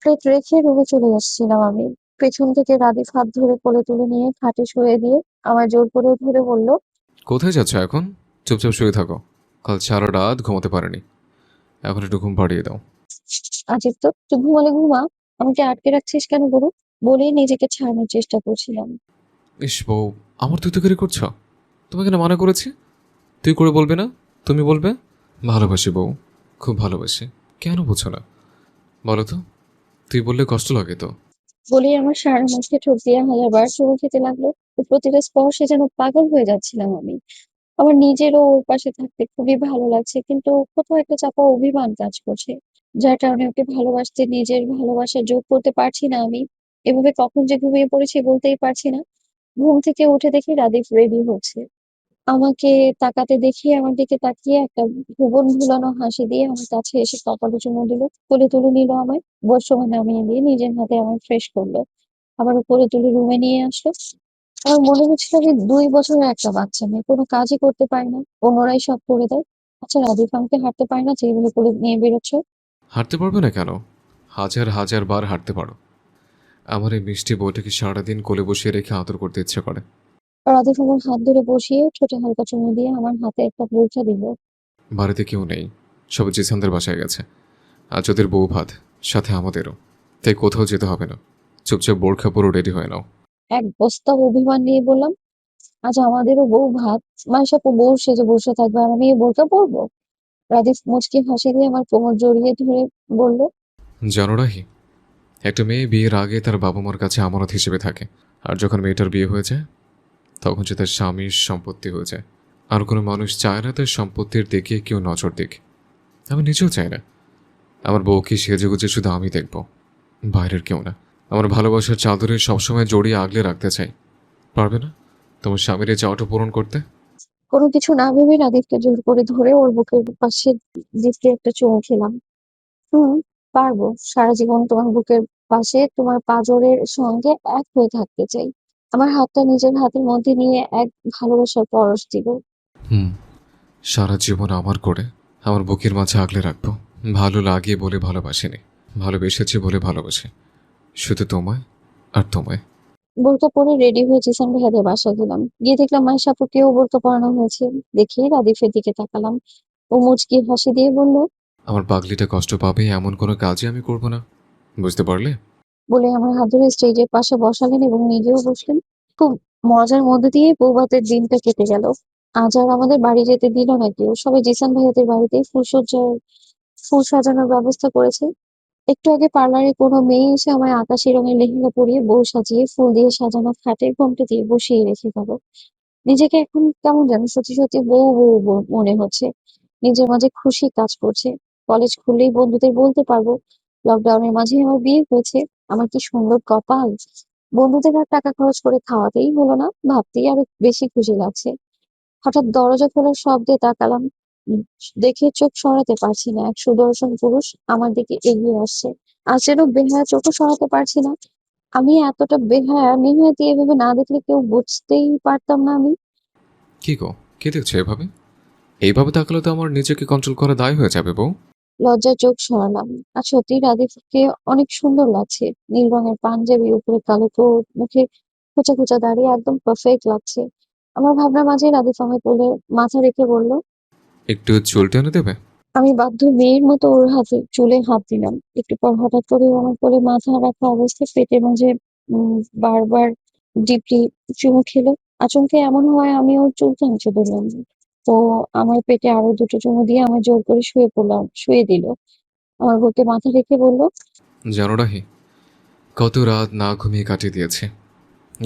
প্লেট রেখে রুমে চলে আসছিলাম আমি। পেছন থেকে রাদিফ হাত ধরে কোলে তুলে নিয়ে খাটে শুয়ে দিয়ে আমার জোর করে ধরে বলল, কোথায় যাচ্ছ এখন? চুপচাপ শুয়ে থাকো। কাল সারা রাত ঘুমাতে পারেনি, এখন একটু ঘুম পাড়িয়ে দাও। আজিব তো, তুই ঘুমালে ঘুমা, আমাকে আটকে রাখছিস কেন বলুন? বলেই নিজেকে ছাড়ানোর চেষ্টা করছিলাম। ইস বউ, আমার তুই তো করে করছো। তোমাকে না মানা করেছি? তুই করে বলবে না, তুমি বলবে। ভালোবাসি বউ, খুব ভালোবাসি। কেন বুঝছো না বলো তো? তুই বললে কষ্ট লাগে তো। বলেই আমার সারা মুখে ঠোক দিয়ে হাজারবার চুমু খেতে লাগলো। ওর প্রতিটা স্পর্শে যেন পাগল হয়ে যাচ্ছিলাম আমি। আমার নিজেরও ওর পাশে থাকতে খুবই ভালো লাগছে, কিন্তু কোথাও একটা চাপা অভিমান কাজ করছে, যার কারণে ওকে ভালোবাসতে নিজের ভালোবাসা যোগ করতে পারছি না আমি। এভাবে কখন যে ঘুমিয়ে পড়েছি বলতেই পারছি না। ঘুম থেকে উঠে দেখি রাদিফ রেডি হচ্ছে। আমাকে তাকাতে দেখে আমার দিকে তাকিয়ে একটা ভুবন ভুলানো হাসি দিয়ে আমার কাছে এসে কপালে চুমু দিল। কোলে তুলে নিল আমায়। ওয়াশরুমে নামিয়ে দিয়ে নিজের হাতে আমায় ফ্রেশ করলো। আবার কোলে তুলে রুমে নিয়ে আসলো। আমার মনে হচ্ছিল আমি ২ বছরের একটা বাচ্চা মেয়ে, কোনো কাজই করতে পারি না, অন্যরাই সব করে দেয়। আচ্ছা রাদিফ, আমাকে হাঁটতে পারে না যে এভাবে কোলে নিয়ে বেরোচ্ছ? হাঁটতে পারবে না কেন? হাজার হাজার বার হাঁটতে পারো। আমার এই মিষ্টি বউটাকে সারাদিন কোলে বসিয়ে রেখে আদর করতে ইচ্ছে করে। রাদিফ আমার হাত ধরে বসিয়ে ঠোঁটে হালকা চুমু দিয়ে আমার হাতে একটা পরীক্ষা দিল। বাড়িতে কেউ নেই, সব জিসানদের বাসায় গেছে। আজ ওদের বউ ভাত, সাথে আমাদেরও। তাই কোথাও যেতে হবে না। চুপচাপ বোরখা পরে রেডি হয়ে নাও। এক বস্তা অভিমান নিয়ে বললাম, আজ আমাদেরও বউ ভাত, মাইশাপু বউ সেজে বসে থাকবে আর আমি এই বোরকা পরবো? রাদিফ মুচকি হাসি দিয়ে আমার কোমর জড়িয়ে ধরে বলল, জানো রাহি, একটা মেয়ে বিয়ের আগে তার বাবা মার কাছে আমানত হিসেবে থাকে। আর যখন মেয়েটার বিয়ে হয়ে যায় তখন সে তার স্বামীর সম্পত্তি হয়ে যায়। আর কোনো মানুষ চায় না তার সম্পত্তির দিকে কেউ নজর দিক। আমি নিজেও চাই না আমার বউকে সেজেগুজে শুধু আমি দেখব, বাইরের কেউ না। আমার ভালোবাসার চাদরে সবসময় জড়িয়ে আগলে রাখতে চাই। পারবে না তোমার স্বামীর এই চাওয়াটা পূরণ করতে? কোনো কিছু না ভেবে রাদিফকে জোর করে ধরে ওর বুকের পাশে দিতে একটা চুমু খেলাম। হুম, পারবো। সারা জীবন তোমার বুকের পাশে তোমার পাঁজরের সঙ্গে এক হয়ে থাকতে চাই। আমার হাতটা নিজের হাতের মধ্যে নিয়ে এক ভালোবাসার পরশ দিল। হুম, সারা জীবন আমার করে আমার বুকের মাঝে আগলে রাখবো। ভালো লাগে বলে ভালোবাসিনি, ভালোবেসেছি বলে ভালোবাসি, শুধু তোমায় আর তোমায়। বোরকা পরে রেডি হয়ে জিসান ভাইয়াদের বাসায় গেলাম। গিয়ে দেখলাম মায়ের আপুকেও বোরকা পরানো হয়েছে। দেখে রাদিফের দিকে তাকালাম। ও মুচকি হাসি দিয়ে বলল, আমার পাগলিটা কষ্ট পাবে এমন কোনো কাজই আমি করব না, বুঝতে পারলে? বলে আমার হাত ধরে স্টেজের পাশে বসালেন এবং নিজেও বসলেন। খুব মজার মধ্যে দিয়ে বৌভাতের দিনটা কেটে গেল। আজ আর আমাদের বাড়ি যেতে দিল না কেউ। সবাই জিসান ভাইয়াদের বাড়িতেই ফুল সাজানোর ব্যবস্থা করেছে। একটু আগে পার্লারে কোনো মেয়ে এসে আমায় আকাশি রঙের লেহেঙ্গা পরিয়ে বউ সাজিয়ে ফুল দিয়ে সাজানো খাটে ঘোমটা দিয়ে বসিয়ে রেখে গেল। নিজেকে এখন কেমন যেন সত্যি সত্যি বউ বউ বউ মনে হচ্ছে। নিজের মাঝে খুশি কাজ করছে। কলেজ খুললেই বন্ধুদের বলতে পারবো লকডাউনের মাঝে আমার বিয়ে হয়েছে। আমার কি সুন্দর কপাল! বন্ধুদের আর টাকা খরচ করে খাওয়াতেই হলো না, ভাবতেই আরো বেশি খুশি লাগছে। হঠাৎ দরজা খোলার শব্দে তাকালাম। উম, দেখে চোখ সরাতে পারছি না। এক সুদর্শন পুরুষ আমার দিকে এগিয়ে আসছে। আজ যেন বেহায়া চোখও সরাতে পারছি না। আমি এতটা বেহায়া নিহাতি এভাবে না দেখলে কেউ বুঝতেই পারতাম না আমি। কি গো, কে দেখছো এভাবে? এইভাবে তাকালে তো আমার নিজেকে কন্ট্রোল করা দায় হয়ে যাবে বউ। লজ্জায় চোখ সরালাম। আর সত্যি রাধিকাকে অনেক সুন্দর লাগছে। নীল রঙের পাঞ্জাবি, উপরে কালো কোট, মুখে খোঁচা খোঁচা দাড়ি, একদম পারফেক্ট লাগছে। আমার ভাবনার মাঝে রাধিফা আমায় কোলে মাথা রেখে বলল, একটু চুল টেনে দেবে? আমি বাধ্য মেয়ের মতো ওর হাতে চুলে হাত দিলাম। একটু পর হঠাৎ করে ও আমার কোলে মাথা রাখা অবস্থায় পেটের মাঝে বারবার ডিপলি চুমু খেলো। আচমকা এমন হয় আমি ওর চুল খামচে ধরলাম। ও আমার পেটে আরো দুটো চুমু দিয়ে আমায় জোর করে শুয়ে দিল। আমার বুকে মাথা রেখে বলল, জানো রাহি, কত রাত না ঘুমিয়ে কাটিয়ে দিয়েছি।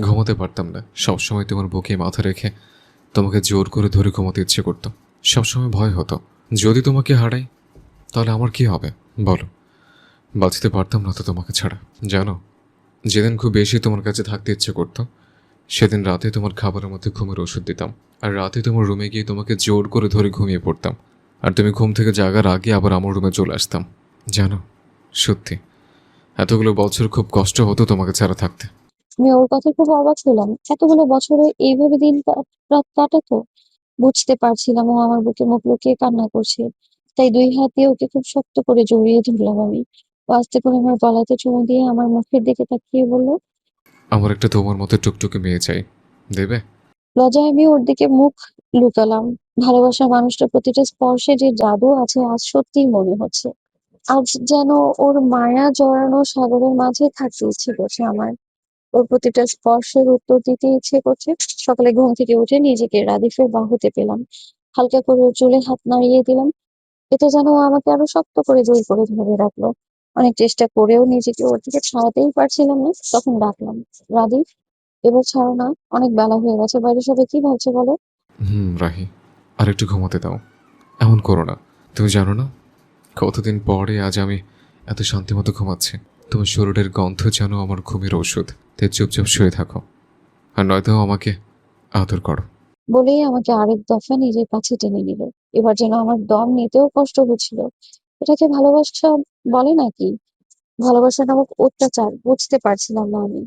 ঘুমোতে পারতাম না, সবসময় তোমার বুকে মাথা রেখে তোমাকে জোর করে ধরে ঘুমোতে ইচ্ছে করতো। সবসময় ভয় হতো, যদি তোমাকে হারাই তাহলে আমার কি হবে বলো। বাঁচতে পারতাম না তো তোমাকে ছাড়া। জানো, যেদিন খুব বেশি তোমার কাছে থাকতে ইচ্ছে করতো সেদিন রাতে তোমার খাবারের মধ্যে ঘুমের ওষুধ দিতাম, আর রাতে তোমার রুমে গিয়ে তোমাকে জোর করে ধরে ঘুমিয়ে পড়তাম, আর তুমি ঘুম থেকে জাগার আগে আবার আমার রুমে চলে আসতাম। জানো, সত্যি এতগুলো বছর খুব কষ্ট হতো তোমাকে ছাড়া থাকতে। আমি ওর কথা খুব অবাক হলাম। এতগুলো বছরে এইভাবে রাত কাটাতো? বুঝতে পারছিলাম ও আমার বুকে মুখ লুকিয়ে কান্না করছে। তাই ২ হাত দিয়ে ওকে খুব শক্ত করে জড়িয়ে ধরলাম আমি। ও আস্তে করে আমার গলাতে চুমু দিয়ে আমার মুখের দিকে তাকিয়ে বলল, আমার একটা তোমার মতো টুকটুকে মেয়ে চাই, দেবে? লজ্জায় আমি ওর দিকে মুখ লুকালাম। ভালোবাসার মানুষটার প্রতিটা স্পর্শে যে জাদু আছে আজ সত্যিই মনে হচ্ছে। আজ যেন ওর মায়া জড়ানো সাগরের মাঝে থাকতে ইচ্ছে করছে আমার। ওর প্রতিটা স্পর্শের উত্তর দিতে ইচ্ছে করছে। সকালে ঘুম থেকে উঠে নিজেকে রাদিফের বাহুতে পেলাম। হালকা করে ওর চুলে হাত নাড়িয়ে দিলাম। এতে যেন ও আমাকে আরো শক্ত করে জোর করে ধরে রাখলো। অনেক চেষ্টা করেও নিজেকে ওর থেকে ছাড়াতেই পারছিলাম না। তখন ডাকলাম, রাদিফ, এবার ছাড়ো না, অনেক বেলা হয়ে গেছে, বাইরে সবাই কি ভাবছে বলো। রাহি, আর একটু ঘুমাতে দাও। এমন করো না। তুমি জানো না, কতদিন পরে আজ আমি এত শান্তিমতো ঘুমাচ্ছি। তোমার শরীরের গন্ধ যেন আমার ঘুমের ওষুধ। তাই চুপচাপ শুয়ে থাকো, আর নয়তো আমাকে আদর করো। বলেই আমাকে আরেক দফা নিজের কাছে টেনে নিল। এবার যেন আমার দম নিতেও কষ্ট হচ্ছিল। এটাকে ভালোবাসা বলে নাকি? ভালোবাসা নামক অত্যাচার বুঝতে পারছিলাম না আমি।